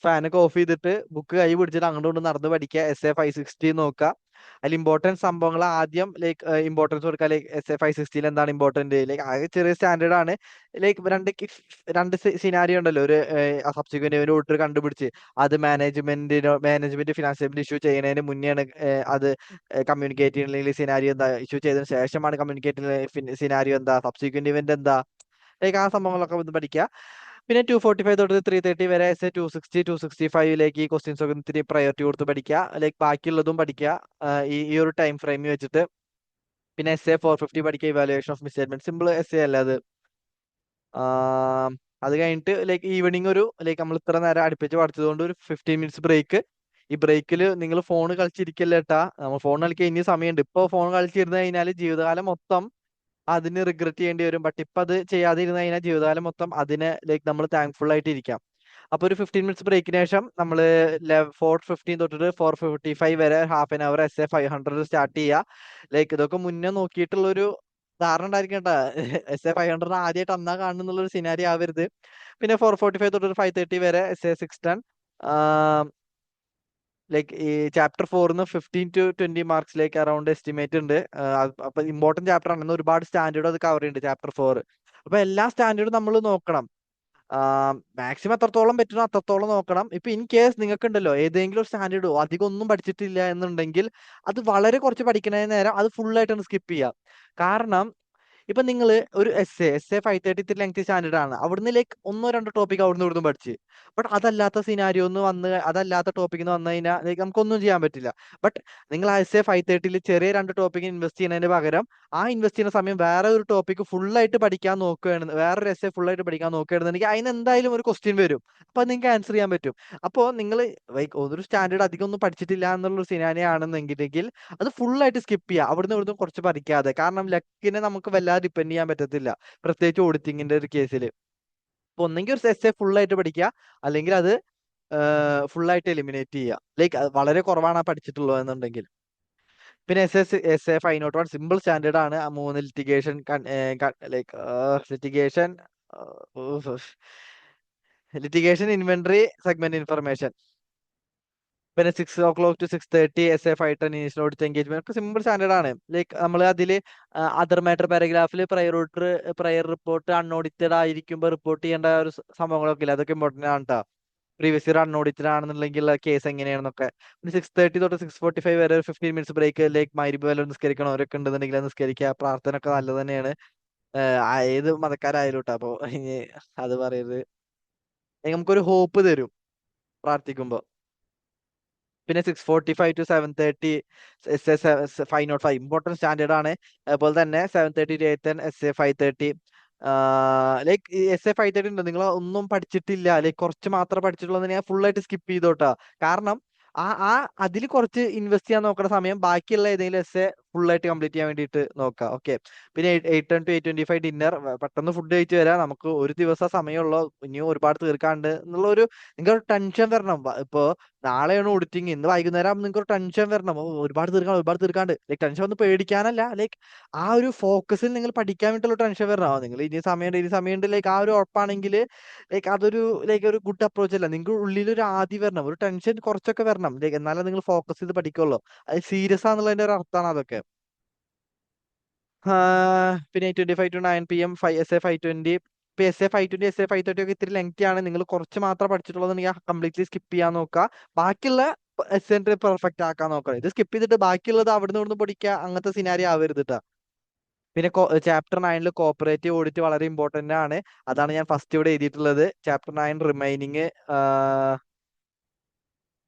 ഫാനൊക്കെ ഓഫ് ചെയ്തിട്ട് ബുക്ക് കൈ പിടിച്ചിട്ട് അങ്ങോട്ട് കൊണ്ട് നടന്ന് പഠിക്കുക. SA 560 നോക്കുക. അതിൽ ഇമ്പോർട്ടൻറ്റ് സംഭവങ്ങൾ ആദ്യം ലൈക്ക് ഇമ്പോർട്ടൻസ് കൊടുക്കുക. ലൈക്ക് SA 560 എന്താണ് ഇമ്പോർട്ടന്റ്, ലൈക്ക് ആകെ ചെറിയ സ്റ്റാൻഡേർഡ് ആണ്. ലൈക്ക് രണ്ട് സിനാരിയോ ഉണ്ടല്ലോ. ഒരു സബ്സിക്വന്റ് ഒരു ഓർഡർ കണ്ടുപിടിച്ച് അത് മാനേജ്മെന്റ് ഫിനാൻഷ്യൽ ഇഷ്യൂ ചെയ്യുന്നതിന് മുന്നെയാണ് അത് കമ്മ്യൂണിക്കേറ്റ് ചെയ്യുന്ന സിനാരിയോ എന്താ, ഇഷ്യൂ ചെയ്തതിനു ശേഷമാണ് കമ്മ്യൂണിക്കേറ്റ് സിനാരിയോ എന്താ, സബ്സിക്വന്റ് ഇവന്റ് എന്താ, ലൈക്ക് ആ സംഭവങ്ങളൊക്കെ ഒന്ന് പഠിക്കുക. പിന്നെ 2:45 തൊട്ട് 3:30 വരെ SA 260-265 ഈ ക്വസ്റ്റ്യൻസ് ഒക്കെ ഇത്തിരി പ്രയോറിറ്റി കൊടുത്ത് പഠിക്കുക. ലൈക്ക് ബാക്കിയുള്ളതും പഠിക്കുക ഈ ഒരു ടൈം ഫ്രെയിം വെച്ചിട്ട്. പിന്നെ SA 450 പഠിക്കുക, ഇവാലുവേഷൻ ഓഫ് മിസ്സ്റ്റേറ്റ്മെന്റ്, സിമ്പിൾ SA അല്ല അത്. അത് കഴിഞ്ഞിട്ട് ലൈക്ക് ഈവനിങ് ലൈക്ക് നമ്മൾ ഇത്ര നേരം അടുപ്പിച്ച് പഠിച്ചതുകൊണ്ട് ഒരു 15 മിനിറ്റ്സ് ബ്രേക്ക്. ഈ ബ്രേക്കിൽ നിങ്ങൾ ഫോൺ കളിച്ചിരിക്കല്ലേ ഏട്ടാ. നമ്മൾ ഫോൺ കളിക്കാൻ ഇനി സമയമുണ്ട്. ഇപ്പൊ ഫോൺ കളിച്ചിരുന്നു കഴിഞ്ഞാൽ ജീവിതകാലം മൊത്തം അതിന് റിഗ്രറ്റ് ചെയ്യേണ്ടി വരും. ബട്ട് ഇപ്പൊ അത് ചെയ്യാതിരുന്നു കഴിഞ്ഞാൽ ജീവിതകാലം മൊത്തം അതിന് ലൈക്ക് നമ്മൾ താങ്ക്ഫുൾ ആയിട്ട് ഇരിക്കാം. അപ്പൊ ഒരു 15 മിനിറ്റ്സ് ബ്രേക്കിന് ശേഷം നമ്മൾ 4:15 തൊട്ടിട്ട് 4:55 വരെ ഹാഫ് SA 500 സ്റ്റാർട്ട് ചെയ്യുക. ലൈക്ക് ഇതൊക്കെ മുന്നേ നോക്കിയിട്ടുള്ള ഒരു ധാരണ ഉണ്ടായിരിക്കട്ട. SA 500 ആദ്യമായിട്ട് അന്നാ കാണുന്നുള്ള ഒരു സിനാരി ആവരുത്. പിന്നെ 4:45 തൊട്ട് 5:30 വരെ SA 610. ലൈക്ക് ഈ ചാപ്റ്റർ 4 15 to 20 മാർക്സിലേക്ക് അറൗണ്ട് എസ്റ്റിമേറ്റ് ഉണ്ട്. അപ്പൊ ഇമ്പോർട്ടന്റ് ചാപ്റ്റർ ആണെന്ന് ഒരുപാട് സ്റ്റാൻഡേർഡ് അത് കവർ ചെയ്യുന്നുണ്ട് ചാപ്റ്റർ 4. അപ്പൊ എല്ലാ സ്റ്റാൻഡേർഡും നമ്മൾ നോക്കണം. മാക്സിമം എത്രത്തോളം പറ്റുന്നോ അത്രത്തോളം നോക്കണം. ഇപ്പൊ ഇൻ കേസ് നിങ്ങൾക്ക് ഉണ്ടല്ലോ ഏതെങ്കിലും ഒരു സ്റ്റാൻഡേർഡോ അധികം ഒന്നും പഠിച്ചിട്ടില്ല എന്നുണ്ടെങ്കിൽ അത് വളരെ കുറച്ച് പഠിക്കുന്നതിന് നേരം അത് ഫുൾ ആയിട്ടൊന്ന് സ്കിപ്പ് ചെയ്യാം. കാരണം ഇപ്പൊ നിങ്ങൾ ഒരു എസ് എ 530 ഇത്തിരി ലെങ്തി സ്റ്റാൻഡേർഡ് ആണ്. അവിടുന്ന് ലൈക്ക് ഒന്നോ രണ്ടോ ടോപ്പിക് അവിടുന്ന് ഇവിടുന്ന് പഠിച്ച്, ബട്ട് അതല്ലാത്ത സിനാരിയോ ഒന്ന് വന്ന് അതല്ലാത്ത ടോപ്പിക് വന്നു കഴിഞ്ഞാൽ ലൈക്ക് നമുക്കൊന്നും ചെയ്യാൻ പറ്റില്ല. ബട്ട് നിങ്ങൾ ആ എസ് എ 530 ചെറിയ രണ്ട് ടോപ്പിക് ഇൻവെസ്റ്റ് ചെയ്യുന്നതിന് പകരം ആ ഇൻവെസ്റ്റ് ചെയ്യുന്ന സമയം വേറെ ഒരു ടോപ്പിക് ഫുൾ ആയിട്ട് പഠിക്കാൻ നോക്കുകയാണ്, വേറൊരു ഫുൾ ആയിട്ട് പഠിക്കാൻ നോക്കുകയാണെന്നുണ്ടെങ്കിൽ അതിന് എന്തായാലും ഒരു ക്വസ്റ്റ്യൻ വരും. അപ്പൊ അത് നിങ്ങൾക്ക് ആൻസർ ചെയ്യാൻ പറ്റും. അപ്പോൾ നിങ്ങൾ ലൈക്ക് ഒരു സ്റ്റാൻഡേർഡ് അധികം ഒന്നും പഠിച്ചിട്ടില്ല എന്നുള്ള സിനാരിയോ ആണെന്നെങ്കിൽ അത് ഫുൾ ആയിട്ട് സ്കിപ്പ് ചെയ്യുക, അവിടുന്ന് ഇവിടുന്ന് കുറച്ച് പഠിക്കാതെ. കാരണം ലക്കിനെ നമുക്ക് വല്ലാതെ ഡിപ്പെൻഡ് ചെയ്യാൻ പറ്റത്തില്ല, പ്രത്യേകിച്ച് ഓഡിറ്റിങ്ങിന്റെ ഒരു കേസിൽ. അപ്പൊ ഒന്നെങ്കിൽ ഒരു ഫുൾ ആയിട്ട് പഠിക്കുക, അല്ലെങ്കിൽ അത് ഫുൾ ആയിട്ട് എലിമിനേറ്റ് ചെയ്യുക. ലൈക്ക് വളരെ കുറവാണ് ആ പഠിച്ചിട്ടുള്ളത് എന്നുണ്ടെങ്കിൽ. പിന്നെ എസ് എ 501 സിമ്പിൾ സ്റ്റാൻഡേർഡ് ആണ്. ആ 3 litigation like litigation inventory segment information. പിന്നെ 6 o'clock to 6:30 S A 510 initial audit engagement ഒക്കെ സിമ്പിൾ സ്റ്റാൻഡേർഡ് ആണ്. ലൈക്ക് നമ്മൾ അതിൽ അതർ മാറ്റർ പാരഗ്രാഫിൽ പ്രയർ റിപ്പോർട്ട് അൺഓഡിറ്റഡ് ആയിരിക്കുമ്പോൾ റിപ്പോർട്ട് ചെയ്യേണ്ട ഒരു സംഭവങ്ങളൊക്കെ ഇല്ല, അതൊക്കെ ഇമ്പോർട്ടന്റ് ആണ് കേട്ടോ. പ്രീവിയസ് ഇയർ അൺഓഡിറ്റഡ് ആണെന്നുണ്ടെങ്കിൽ കേസ് എങ്ങനെയാണെന്നൊക്കെ. പിന്നെ 6:30 to 6:45 വരെ 15 മിനിറ്റ്സ് ബ്രേക്ക്. ലൈക്ക് മഗ്‌രിബ് വല്ലതും നിസ്കരിക്കണവരൊക്കെ ഉണ്ടെന്നുണ്ടെങ്കിൽ അത് നിസ്കരിക്കുക. പ്രാർത്ഥന ഒക്കെ നല്ലത് തന്നെയാണ്, ഏത് മതക്കാരായാലും കേട്ടോ. അപ്പൊ അത് പറയരുത്, നമുക്കൊരു ഹോപ്പ് തരും പ്രാർത്ഥിക്കുമ്പോൾ. പിന്നെ 6:45 to 7:30 S A 505 important standard ആണ്. അതുപോലെ തന്നെ 7:30 to 8:10 S A 530. Like S A 530 ഉണ്ട്, നിങ്ങൾ ഒന്നും പഠിച്ചിട്ടില്ല, ലൈക്ക് കുറച്ച് മാത്രം പഠിച്ചിട്ടുള്ളൂ, ഞാൻ ഫുൾ ആയിട്ട് സ്കിപ്പ് ചെയ്തോട്ടാ. കാരണം ആ ആ അതിൽ കുറച്ച് ഇൻവെസ്റ്റ് ചെയ്യാൻ നോക്കുന്ന സമയം ബാക്കിയുള്ള ഏതെങ്കിലും ഫുൾ ആയിട്ട് കംപ്ലീറ്റ് ചെയ്യാൻ വേണ്ടിയിട്ട് നോക്കാം. ഓക്കെ. പിന്നെ 8:10 to 8:25 ഡിന്നർ. പെട്ടെന്ന് ഫുഡ് കഴിച്ച് വരാം, നമുക്ക് ഒരു ദിവസം സമയമുള്ളൂ, ഇനിയും ഒരുപാട് തീർക്കാണ്ട് എന്നുള്ള ഒരു നിങ്ങൾക്ക് ടെൻഷൻ വരണം. ഇപ്പൊ നാളെയാണ് ഓഡിറ്റിംഗ്, ഇന്ന് വൈകുന്നേരം നിങ്ങൾക്ക് ഒരു ടെൻഷൻ വരണം, ഒരുപാട് തീർക്കാണ്ട്. ലൈക്ക് ടെൻഷൻ ഒന്നും പേടിക്കാനല്ല, ലൈക്ക് ആ ഒരു ഫോക്കസിൽ നിങ്ങൾ പഠിക്കാൻ വേണ്ടിയിട്ടുള്ള ടെൻഷൻ വരണം. നിങ്ങൾ ഇനി സമയമുണ്ട് ലൈക്ക് ആ ഒരു ഉറപ്പാണെങ്കിൽ ലൈക്ക് അതൊരു ലൈക്ക് ഒരു ഗുഡ് അപ്രോച്ച് അല്ല. നിങ്ങൾക്ക് ഉള്ളിൽ ഒരു ആദി വരണം, ഒരു ടെൻഷൻ കുറച്ചൊക്കെ വരണം, ലൈക്ക് എന്നാലേ നിങ്ങൾ ഫോക്കസ് ചെയ്ത് പഠിക്കുള്ളൂ. അത് സീരിയസ് ആണെന്നുള്ളതിന്റെ ഒരു അർത്ഥമാണ് അതൊക്കെ. പിന്നെ 8:25 to 9 PM എസ് എ 520. ഇപ്പൊ എസ് എ 520 എസ് എ 530 ഒക്കെ ഇത്തിരി ലെങ്തി ആണ്. നിങ്ങൾ കുറച്ച് മാത്രം പഠിച്ചിട്ടുള്ളതെങ്കിൽ കംപ്ലീറ്റ്ലി സ്കിപ്പ് ചെയ്യാൻ നോക്കുക. ബാക്കിയുള്ള എസ് പെർഫെക്റ്റ് ആക്കാൻ നോക്കുക. ഇത് സ്കിപ്പ് ചെയ്തിട്ട് ബാക്കിയുള്ളത് അവിടുന്ന് ഇവിടുന്ന് പഠിക്കുക, അങ്ങനത്തെ സിനാരി ആവരുത് ട്ടാ. പിന്നെ ചാപ്റ്റർ 9 കോപ്പറേറ്റീവ് ഓഡിറ്റ് വളരെ ഇമ്പോർട്ടന്റ് ആണ്. അതാണ് ഞാൻ ഫസ്റ്റ് ഇവിടെ എഴുതിയിട്ടുള്ളത്. ചാപ്റ്റർ 9 റിമൈനിങ്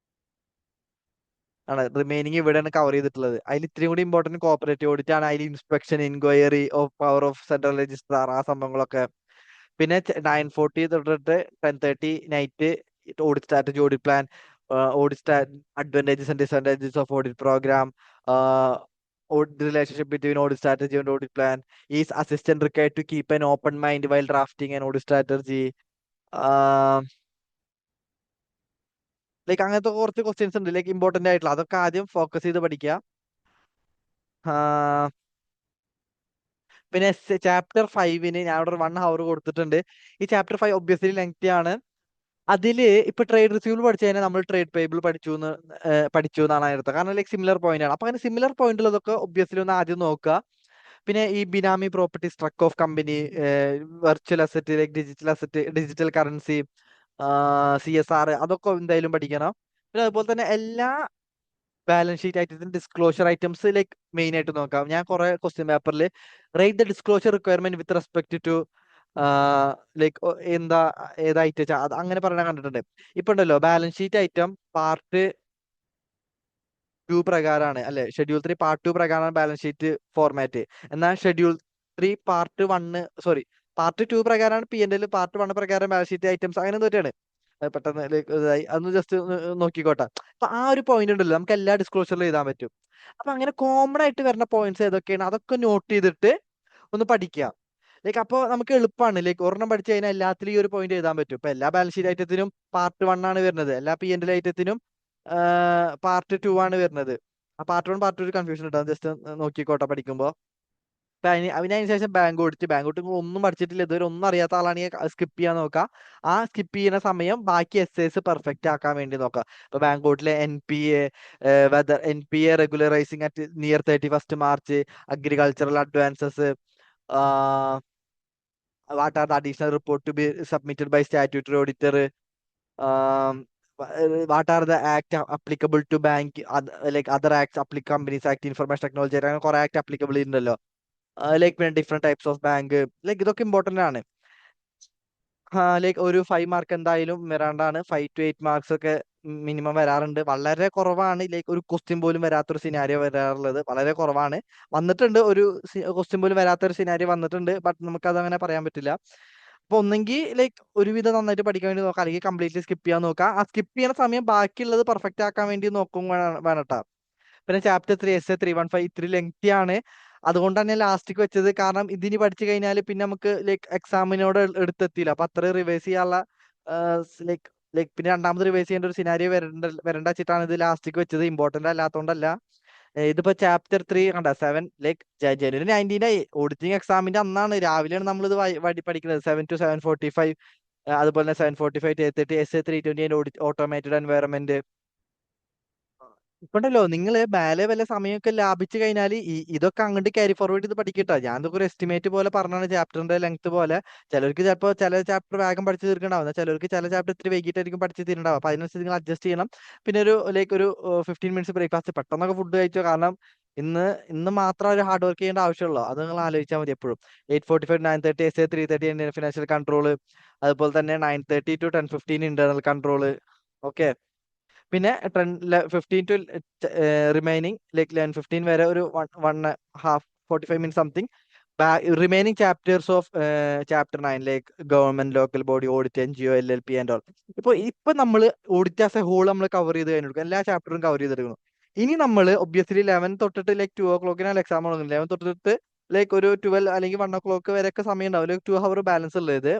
ഇവിടെയാണ് കവർ ചെയ്തിട്ടുള്ളത്. അതിൽ ഇത്രയും കൂടി ഇമ്പോർട്ടന്റ് കോപ്പറേറ്റീവ് ഓഡിറ്റ് ആണ്. അതിൽ inspection, inquiry of power of central registrar, ആ സംഭവങ്ങളൊക്കെ. പിന്നെ 9:40 തൊട്ടിട്ട് 10:30 night audit strategy, audit plan, audit advantages and disadvantages of audit program, relationship between audit strategy and audit plan. Is assistant required to keep an open mind while drafting and audit strategy. Like അങ്ങനത്തെ കുറച്ച് ക്വസ്റ്റ്യൻസ് ഉണ്ട്, ലൈക്ക് ഇമ്പോർട്ടന്റ് ആയിട്ടുള്ള, അതൊക്കെ ആദ്യം ഫോക്കസ് ചെയ്ത് പഠിക്കുക. പിന്നെ ചാപ്റ്റർ 5 ഞാൻ അവിടെ 1 hour കൊടുത്തിട്ടുണ്ട്. ഈ ചാപ്റ്റർ 5 ഒബ്വിയസ്ലി ലെങ്തി ആണ്. അതില് ഇപ്പൊ ട്രേഡ് റിസീവബിൾ പഠിച്ചു കഴിഞ്ഞാൽ നമ്മൾ ട്രേഡ് പേബിൾ പഠിച്ചു എന്നാണ് അതിനർത്ഥം. കാരണം ലൈക്ക് സിമിലർ പോയിന്റ് ആണ്. അപ്പൊ അങ്ങനെ സിമിലർ പോയിന്റുള്ളതൊക്കെ ഒബ്വിയസ്ലി ഒന്ന് ആദ്യം നോക്കുക. പിന്നെ ഈ benami property, struck off company, virtual asset, like digital currency, CSR, അതൊക്കെ എന്തായാലും പഠിക്കണം. പിന്നെ അതുപോലെ തന്നെ എല്ലാ ബാലൻസ് ഷീറ്റ് ഐറ്റത്തിന് ഡിസ്ക്ലോഷർ ഐറ്റംസ് ലൈക്ക് മെയിൻ ആയിട്ട് നോക്കാം. ഞാൻ കുറെ ക്വസ്റ്റ്യൻ പേപ്പറിൽ rate the disclosure requirement with respect to like ഏത് ഐറ്റം അത് അങ്ങനെ പറയാൻ കണ്ടിട്ടുണ്ട്. ഇപ്പൊ ഉണ്ടല്ലോ ബാലൻസ് ഷീറ്റ് ഐറ്റം പാർട്ട് 2 പ്രകാരമാണ്, അല്ലെ ഷെഡ്യൂൾ 3 പാർട്ട് 2 പ്രകാരമാണ് ബാലൻസ് ഷീറ്റ് ഫോർമാറ്റ്. എന്നാൽ ഷെഡ്യൂൾ 3 പാർട്ട് 2 പ്രകാരമാണ് P&L, പാർട്ട് 1 പ്രകാരം ബാലൻസ് ഷീറ്റ് ഐറ്റംസ്, അങ്ങനെ എന്തൊക്കെയാണ്. പെട്ടെന്ന് ഇതായി അതൊന്ന് ജസ്റ്റ് നോക്കിക്കോട്ടെ. അപ്പൊ ആ ഒരു പോയിന്റ് ഉണ്ടല്ലോ നമുക്ക് എല്ലാ ഡിസ്ക്ലോഷറിലും എഴുതാൻ പറ്റും. അപ്പൊ അങ്ങനെ കോമൺ ആയിട്ട് വരുന്ന പോയിന്റ്സ് ഏതൊക്കെയാണ് അതൊക്കെ നോട്ട് ചെയ്തിട്ട് ഒന്ന് പഠിക്കുക. ലൈക്ക് അപ്പോൾ നമുക്ക് എളുപ്പമാണ്. ലൈക്ക് ഒരെണ്ണം പഠിച്ചു കഴിഞ്ഞാൽ എല്ലാത്തിലും ഈ ഒരു പോയിന്റ് എഴുതാൻ പറ്റും. ഇപ്പൊ എല്ലാ ബാലൻസ് ഷീറ്റ് ഐറ്റത്തിനും പാർട്ട് 1 ആണ് വരുന്നത്, എല്ലാ P&L ഐറ്റത്തിനും പാർട്ട് 2 ആണ് വരുന്നത്. ആ പാർട്ട് 1 പാർട്ട് 2 കൺഫ്യൂഷൻ ഉണ്ടാവും, ജസ്റ്റ് നോക്കിക്കോട്ടെ പഠിക്കുമ്പോ. അപ്പൊ അതിന് ശേഷം ബാങ്ക് ഓഡിറ്റ് നിങ്ങൾ ഒന്നും പഠിച്ചിട്ടില്ല, ഇതുവരെ ഒന്നും അറിയാത്ത ആളാണെങ്കിൽ സ്കിപ്പ് ചെയ്യാൻ നോക്കാം. ആ സ്കിപ്പ് ചെയ്യുന്ന സമയം ബാക്കി എസ്സേസ് പെർഫെക്റ്റ് ആക്കാൻ വേണ്ടി നോക്കാം. ഇപ്പൊ bank N P A regularising at near 31 March, agricultural advances, what are the additional report to be submitted by statutory auditor, what are the act applicable to bank, like other act companies act, information technology, അങ്ങനെ കുറെ ആക്ട് അപ്ലിക്കബിൾ ഉണ്ടല്ലോ. ലൈക്ക് പിന്നെ different types of bank, like ഇതൊക്കെ ഇമ്പോർട്ടന്റ് ആണ്. ലൈക്ക് ഒരു 5 മാർക്ക് എന്തായാലും വരാണ്ടാണ്. 5 to 8 മാർക്സ് ഒക്കെ മിനിമം വരാറുണ്ട്. വളരെ കുറവാണ് ലൈക്ക് ഒരു ക്വസ്റ്റ്യൻ പോലും വരാത്തൊരു സിനാരിയോ വരാറുള്ളത്, വളരെ കുറവാണ്. വന്നിട്ടുണ്ട്, ഒരു ക്വസ്റ്റ്യൻ പോലും വരാത്തൊരു സിനാരിയോ വന്നിട്ടുണ്ട്, ബട്ട് നമുക്ക് അത് അങ്ങനെ പറയാൻ പറ്റില്ല. അപ്പൊ ഒന്നെങ്കിൽ ലൈക്ക് ഒരുവിധം നന്നായിട്ട് പഠിക്കാൻ വേണ്ടി നോക്കാം, അല്ലെങ്കിൽ കംപ്ലീറ്റ്ലി സ്കിപ്പ് ചെയ്യാൻ നോക്കാം. ആ സ്കിപ്പ് ചെയ്യുന്ന സമയം ബാക്കിയുള്ളത് പെർഫെക്റ്റ് ആക്കാൻ വേണ്ടി നോക്കും വേണട്ടാ. പിന്നെ ചാപ്റ്റർ 3 SA 315 ഇത്തിരി ലെങ്തി ആണ്, അതുകൊണ്ട് തന്നെ ലാസ്റ്റിക്ക് വെച്ചത്. കാരണം ഇതിനി പഠിച്ചു കഴിഞ്ഞാൽ പിന്നെ നമുക്ക് ലൈക്ക് എക്സാമിനോട് എടുത്തെത്തിയില്ല, അപ്പൊ അത്ര റിവൈസ് ചെയ്യാനുള്ള ലൈക്ക് ലൈക്ക് പിന്നെ രണ്ടാമത് റിവൈസ് ചെയ്യേണ്ട ഒരു സിനാരിയോ വരണ്ട വെച്ചിട്ടാണ് ഇത് ലാസ്റ്റിക്ക് വെച്ചത്. ഇമ്പോർട്ടന്റ് അല്ലാത്തതുകൊണ്ടല്ല. ഇതിപ്പോ ചാപ്റ്റർ 3 കണ്ട 7 ലൈക്ക് ജനുവരി 19 ഓഡിറ്റിംഗ് എക്സാമിന്റെ അന്നാണ്, രാവിലെയാണ് നമ്മൾ ഇത് പഠിക്കുന്നത്. 7 to 7:45, അതുപോലെ തന്നെ 7:45 to 8:30 SA 320 ഓട്ടോമേറ്റഡ് എൻവയറമെന്റ്. ഇപ്പണ്ടല്ലോ നിങ്ങള് മേലെ വല്ല സമയമൊക്കെ ലാഭിച്ചു കഴിഞ്ഞാൽ ഇതൊക്കെ അങ്ങോട്ട് ക്യാരി ഫോർവേഡ് ചെയ്ത് പഠിക്കട്ടോ. ഞാൻ ഇതൊക്കെ ഒരു എസ്റ്റിമേറ്റ് പോലെ പറഞ്ഞാണ്, ചാപ്റ്ററിന്റെ ലെങ്ത് പോലെ. ചിലർക്ക് ചിലപ്പോൾ ചില ചാപ്റ്റർ വേഗം പഠിച്ചു തീർക്കണ്ടാവും, ചിലർക്ക് ചില ചാപ്റ്റർ ഇത്തിരി വൈകിട്ടായിരിക്കും പഠിച്ചു തീരുണ്ടാവും. അപ്പൊ അതിനനുസരിച്ച് നിങ്ങൾ അഡ്ജസ്റ്റ് ചെയ്യണം. പിന്നെ ഒരു 15 മിനിറ്റ്സ് ബ്രേക്ക്ഫാസ്റ്റ്, പെട്ടെന്നൊക്കെ ഫുഡ് കഴിച്ചോ. കാരണം ഇന്ന് ഇന്ന് മാത്രം ഒരു ഹാർഡ് വർക്ക് ചെയ്യേണ്ട ആവശ്യമുള്ളൂ, അത് നിങ്ങൾ ആലോചിച്ചാൽ മതി എപ്പോഴും. 8:45 9:30 SA 330 ഇന്ത്യൻ ഫിനാൻഷ്യൽ കൺട്രോൾ, അതുപോലെ തന്നെ 9:30 to 10:15 ഇന്റേണൽ കൺട്രോൾ. ഓക്കെ. പിന്നെ 15 ടു റിമൈനിങ് ലൈക്ക് 11:15 വരെ ഒരു 1.5 45 minute something. Remaining chapters of chapter 9 like government, local body, audit, NGO, LLP and all. ഇപ്പൊ നമ്മൾ ഓഡിറ്റ് ആസ് എ ഹോൾ നമ്മൾ കവർ ചെയ്ത് കഴിഞ്ഞു, എല്ലാ ചാപ്റ്ററും കവർ ചെയ്തെടുക്കണം. ഇനി നമ്മൾ ഒബ്വിയസ്ലി 11 തൊട്ടിട്ട് ലൈക്ക് 2 o'clock എക്സാം തുടങ്ങും. 11 തൊട്ടിട്ട് ലൈക്ക് ഒരു 12 അല്ലെങ്കിൽ 1 o'clock വരെയൊക്കെ സമയം ഉണ്ടാവും, ലൈക്ക് 2 hour ബാലൻസ് ഉള്ളത്.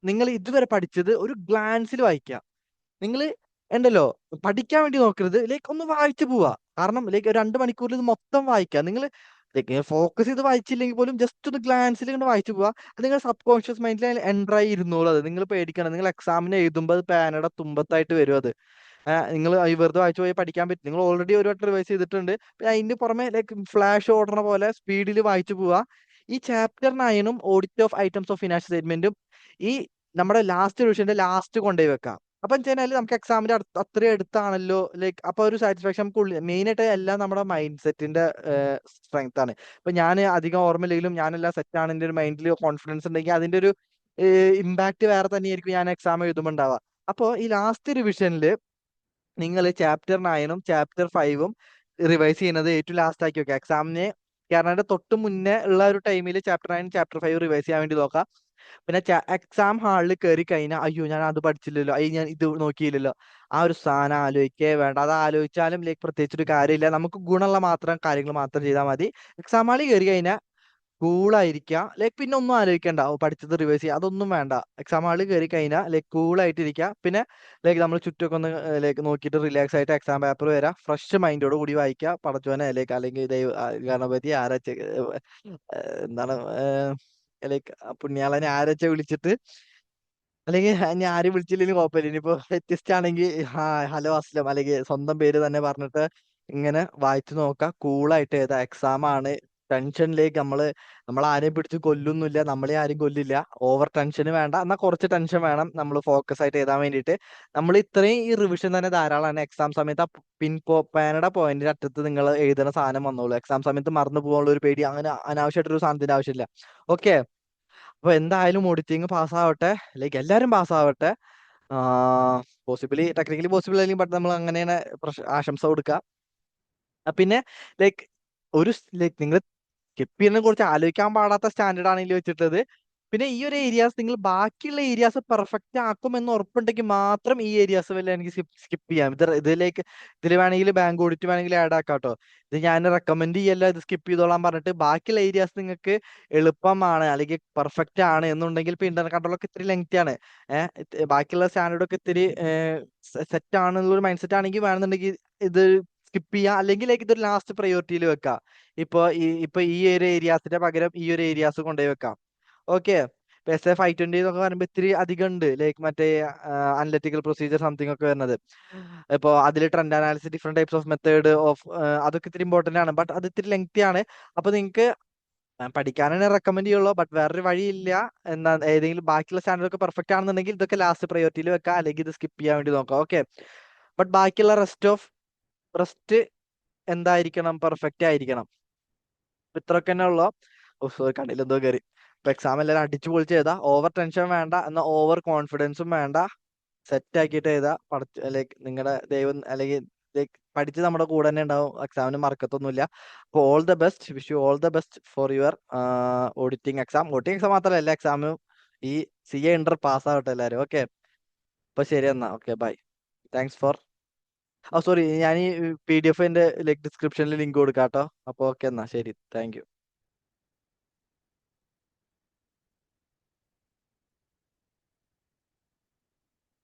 നിങ്ങൾ ഇതുവരെ പഠിച്ചത് ഒരു ഗ്ലാൻസിൽ വായിക്കാം. നിങ്ങൾ ഉണ്ടല്ലോ പഠിക്കാൻ വേണ്ടി നോക്കരുത്, ലൈക്ക് ഒന്ന് വായിച്ചു പോവാ. കാരണം ലൈക്ക് ഒരു 2 മണിക്കൂറിൽ ഇത് മൊത്തം വായിക്കാം. നിങ്ങൾ ലൈക്ക് ഫോക്കസ് ചെയ്ത് വായിച്ചില്ലെങ്കിൽ പോലും ജസ്റ്റ് ഒന്ന് ഗ്ലാൻസിൽ ഇങ്ങനെ വായിച്ചു പോവാ. അത് നിങ്ങൾ സബ് കോൺഷ്യസ് മൈൻഡിൽ എൻ്റർ ആയി ഇരുന്നോളൂ. അത് നിങ്ങൾ പേടിക്കണം. നിങ്ങൾ എക്സാമിന് എഴുതുമ്പോൾ അത് പേനയുടെ തുമ്പത്തായിട്ട് വരും. അത് നിങ്ങൾ വെറുതെ വായിച്ചു പോയി പഠിക്കാൻ പറ്റും. നിങ്ങൾ ഓൾറെഡി ഒരു വട്ടം റിവൈസ് ചെയ്തിട്ടുണ്ട്. പിന്നെ അതിന് പുറമെ ലൈക്ക് ഫ്ലാഷ് ഓടുന്ന പോലെ സ്പീഡിൽ വായിച്ചു പോവാ. ഈ chapter 9 audit of items of financial സ്റ്റേറ്റ്മെന്റും ഈ നമ്മുടെ ലാസ്റ്റ് റിവിഷന്റെ ലാസ്റ്റ് കൊണ്ടുപോയി വെക്കാം. അപ്പൊ വെച്ചാൽ നമുക്ക് എക്സാമിന്റെ അത്രയും അടുത്താണല്ലോ, ലൈക്ക് അപ്പൊ ഒരു സാറ്റിസ്ഫാക്ഷൻ നമുക്ക് മെയിൻ ആയിട്ട് എല്ലാം നമ്മുടെ മൈൻഡ് സെറ്റിന്റെ സ്ട്രെങ്ത് ആണ്. ഇപ്പൊ ഞാൻ അധികം ഓർമ്മയില്ലെങ്കിലും ഞാനെല്ലാം സെറ്റ് ആണ്, എന്റെ ഒരു മൈൻഡിൽ കോൺഫിഡൻസ് ഉണ്ടെങ്കിൽ അതിന്റെ ഒരു ഇമ്പാക്ട് വേറെ തന്നെയായിരിക്കും ഞാൻ എക്സാം എഴുതുമ്പോൾ ഉണ്ടാവുക. അപ്പോൾ ഈ ലാസ്റ്റ് റിവിഷനിൽ നിങ്ങൾ ചാപ്റ്റർ 9 ചാപ്റ്റർ 5 റിവൈസ് ചെയ്യുന്നത് ഏറ്റവും ലാസ്റ്റ് ആക്കി വെക്കുക എക്സാമിന്. കാരണം അതിന്റെ തൊട്ട് മുന്നേ ഉള്ള ഒരു ടൈമിൽ ചാപ്റ്റർ 9 ചാപ്റ്റർ 5 റിവൈസ് ചെയ്യാൻ വേണ്ടി നോക്കാം. പിന്നെ എക്സാം ഹാളിൽ കയറി കഴിഞ്ഞാൽ അയ്യോ ഞാൻ അത് പഠിച്ചില്ലല്ലോ, അയ്യോ ഞാൻ ഇത് നോക്കിയില്ലല്ലോ, ആ ഒരു സാധനം ആലോചിക്കേ വേണ്ട. അത് ആലോചിച്ചാലും ലൈക്ക് പ്രത്യേകിച്ച് ഒരു കാര്യമില്ല. നമുക്ക് ഗുണമുള്ള കാര്യങ്ങൾ മാത്രം ചെയ്താൽ മതി. എക്സാം ഹാളിൽ കയറി കഴിഞ്ഞാൽ കൂളായിരിക്കുക, ലൈക്ക് പിന്നെ ഒന്നും ആലോചിക്കണ്ട, പഠിച്ചത് റിവേഴ്സ് ചെയ്യുക, അതൊന്നും വേണ്ട. എക്സാം ഹാളിൽ കയറി കഴിഞ്ഞാൽ ലൈക്ക് കൂളായിട്ടിരിക്കുക. പിന്നെ ലൈക്ക് നമ്മൾ ചുറ്റൊക്കെ ഒന്ന് ലൈക്ക് നോക്കിയിട്ട് റിലാക്സ് ആയിട്ട് എക്സാം പേപ്പർ വരാം, ഫ്രഷ് മൈൻഡോട് കൂടി വായിക്കുക. പടച്ചോനെ ലൈക്ക് അല്ലെങ്കിൽ ഗണപതി എന്താണ് ലൈക്ക് പുണ്യാളനെ ആരച്ച വിളിച്ചിട്ട്, അല്ലെങ്കിൽ ഞാൻ ആരും വിളിച്ചില്ലെങ്കിൽ കുഴപ്പമില്ല. ഇനിയിപ്പോ വ്യത്യസ്തമാണെങ്കിൽ ഹലോ അസ്ലം അല്ലെങ്കിൽ സ്വന്തം പേര് തന്നെ പറഞ്ഞിട്ട് ഇങ്ങനെ വായിച്ചു നോക്കാം. കൂളായിട്ട് ഏതാ എക്സാം ആണ്. ടെൻഷനിലേക്ക് നമ്മൾ ആരെയും പിടിച്ച് കൊല്ലൊന്നുമില്ല, നമ്മളെ ആരും കൊല്ലില്ല. ഓവർ ടെൻഷൻ വേണ്ട, എന്നാൽ കുറച്ച് ടെൻഷൻ വേണം നമ്മൾ ഫോക്കസ് ആയിട്ട് എഴുതാൻ വേണ്ടിയിട്ട്. നമ്മൾ ഇത്രയും ഈ റിവിഷൻ തന്നെ ധാരാളമാണ്. എക്സാം സമയത്ത് പേനയുടെ പോയിന്റിന്റെ അറ്റത്ത് നിങ്ങൾ എഴുതുന്ന സാധനം വന്നോളൂ. എക്സാം സമയത്ത് മറന്നു പോകാനുള്ള ഒരു പേടി അങ്ങനെ അനാവശ്യമായിട്ടൊരു സാധനത്തിന്റെ ആവശ്യമില്ല. ഓക്കെ. അപ്പൊ എന്തായാലും ഓഡിറ്റിംഗ് പാസ്സാവട്ടെ, ലൈക്ക് എല്ലാരും പാസ്സാവട്ടെ. ടെക്നിക്കലി പോസിബിൾ അല്ലെങ്കിൽ ബട്ട് നമ്മൾ അങ്ങനെയാണ് ആശംസ കൊടുക്കുക. പിന്നെ ലൈക്ക് ഒരു ലൈക്ക് നിങ്ങൾ സ്കിപ്പ് ചെയ്യുന്നതിനെ കുറിച്ച് ആലോചിക്കാൻ പാടാത്ത സ്റ്റാൻഡേർഡ് ആണ് ഇതിൽ വെച്ചിട്ടത്. പിന്നെ ഈ ഒരു ഏരിയാസ് നിങ്ങൾ ബാക്കിയുള്ള ഏരിയാസ് പെർഫെക്റ്റ് ആക്കുമെന്ന് ഉറപ്പുണ്ടെങ്കിൽ മാത്രം ഈ ഏരിയാസ് വല്ല എനിക്ക് സ്കിപ്പ് ചെയ്യാം. ഇതിലേക്ക് ഇതിൽ വേണമെങ്കിൽ ബാങ്ക് ഓഡിറ്റ് വേണമെങ്കിൽ ആഡ് ആക്കാം കേട്ടോ. ഇത് ഞാൻ റെക്കമെൻഡ് ചെയ്യല്ല, ഇത് സ്കിപ്പ് ചെയ്തോളാൻ പറഞ്ഞിട്ട്. ബാക്കിയുള്ള ഏരിയാസ് നിങ്ങൾക്ക് എളുപ്പമാണ് അല്ലെങ്കിൽ പെർഫെക്റ്റ് ആണ് എന്നുണ്ടെങ്കിൽ ഇപ്പൊ ഇന്റർനെറ്റ് കൺട്രോളൊക്കെ ഇത്തിരി ലെങ്തി ആണ്. ബാക്കിയുള്ള സ്റ്റാൻഡേർഡ് ഒക്കെ ഇത്തിരി സെറ്റ് ആണെന്നുള്ള ഒരു മൈൻഡ് സെറ്റ് ആണെങ്കിൽ വേണമെന്നുണ്ടെങ്കിൽ ഇത് സ്കിപ്പ് ചെയ്യാം, അല്ലെങ്കിൽ ലൈക്ക് ഇതൊരു ലാസ്റ്റ് പ്രയോറിറ്റിയിൽ വെക്കാം. ഇപ്പൊ ഈ ഒരു ഏരിയാസിന്റെ പകരം ഈ ഒരു ഏരിയാസ് കൊണ്ടുപോയി വെക്കാം. ഓക്കെ. SA 520 എന്നൊക്കെ പറയുമ്പോൾ ഇത്തിരി അധികം ഉണ്ട്, ലൈക്ക് മറ്റേ അനലിറ്റിക്കൽ പ്രൊസീജിയർ സംതിങ് ഒക്കെ വരുന്നത്. ഇപ്പൊ അതിൽ trend analysis, different types of method of, അതൊക്കെ ഇത്തിരി ഇമ്പോർട്ടന്റ് ആണ്. ബട്ട് അത് ഇത്തിരി ലെങ്തി ആണ്. അപ്പൊ നിങ്ങൾക്ക് പഠിക്കാനാണ് റെക്കമെൻഡ് ചെയ്യുള്ളൂ. ബട്ട് വേറൊരു വഴിയില്ല. എന്നാ ഏതെങ്കിലും ബാക്കിയുള്ള സ്റ്റാൻഡേർഡ് ഒക്കെ പെർഫെക്റ്റ് ആണെന്നുണ്ടെങ്കിൽ ഇതൊക്കെ ലാസ്റ്റ് പ്രയോറിറ്റിയിൽ വെക്കാം, അല്ലെങ്കിൽ ഇത് സ്കിപ്പ് ചെയ്യാൻ വേണ്ടി നോക്കാം. ഓക്കെ. ബട്ട് ബാക്കിയുള്ള റെസ്റ്റ് എന്തായിരിക്കണം? പെർഫെക്റ്റ് ആയിരിക്കണം. ഇത്രയൊക്കെ തന്നെ ഉള്ളു. സോറി, കണ്ണിൽ എന്തോ കയറി. ഇപ്പൊ എക്സാം എല്ലാവരും അടിച്ചു പൊളിച്ച് എഴുതാ. ഓവർ ടെൻഷൻ വേണ്ട, എന്നാൽ ഓവർ കോൺഫിഡൻസും വേണ്ട. സെറ്റ് ആക്കിയിട്ട് എഴുതാ. ലൈക്ക് നിങ്ങളുടെ ദൈവം അല്ലെങ്കിൽ പഠിച്ച് നമ്മുടെ കൂടെ തന്നെ ഉണ്ടാവും. എക്സാമിന് മറക്കത്തൊന്നുമില്ല. അപ്പോൾ all the best, wish you all the best for your auditing exam. Auditing exam മാത്രമല്ല, എല്ലാ എക്സാമും ഈ CA ഇന്റർ പാസ് ആവട്ടെ എല്ലാവരും. ഓക്കെ. അപ്പൊ ശരി എന്നാ. Okay, bye. Thanks for. Sorry, ഞാൻ ഈ PDF ലൈക്ക് ഡിസ്ക്രിപ്ഷനിൽ ലിങ്ക് കൊടുക്കാം കേട്ടോ. അപ്പൊ ഓക്കെ എന്നാ, ശരി, താങ്ക് യു.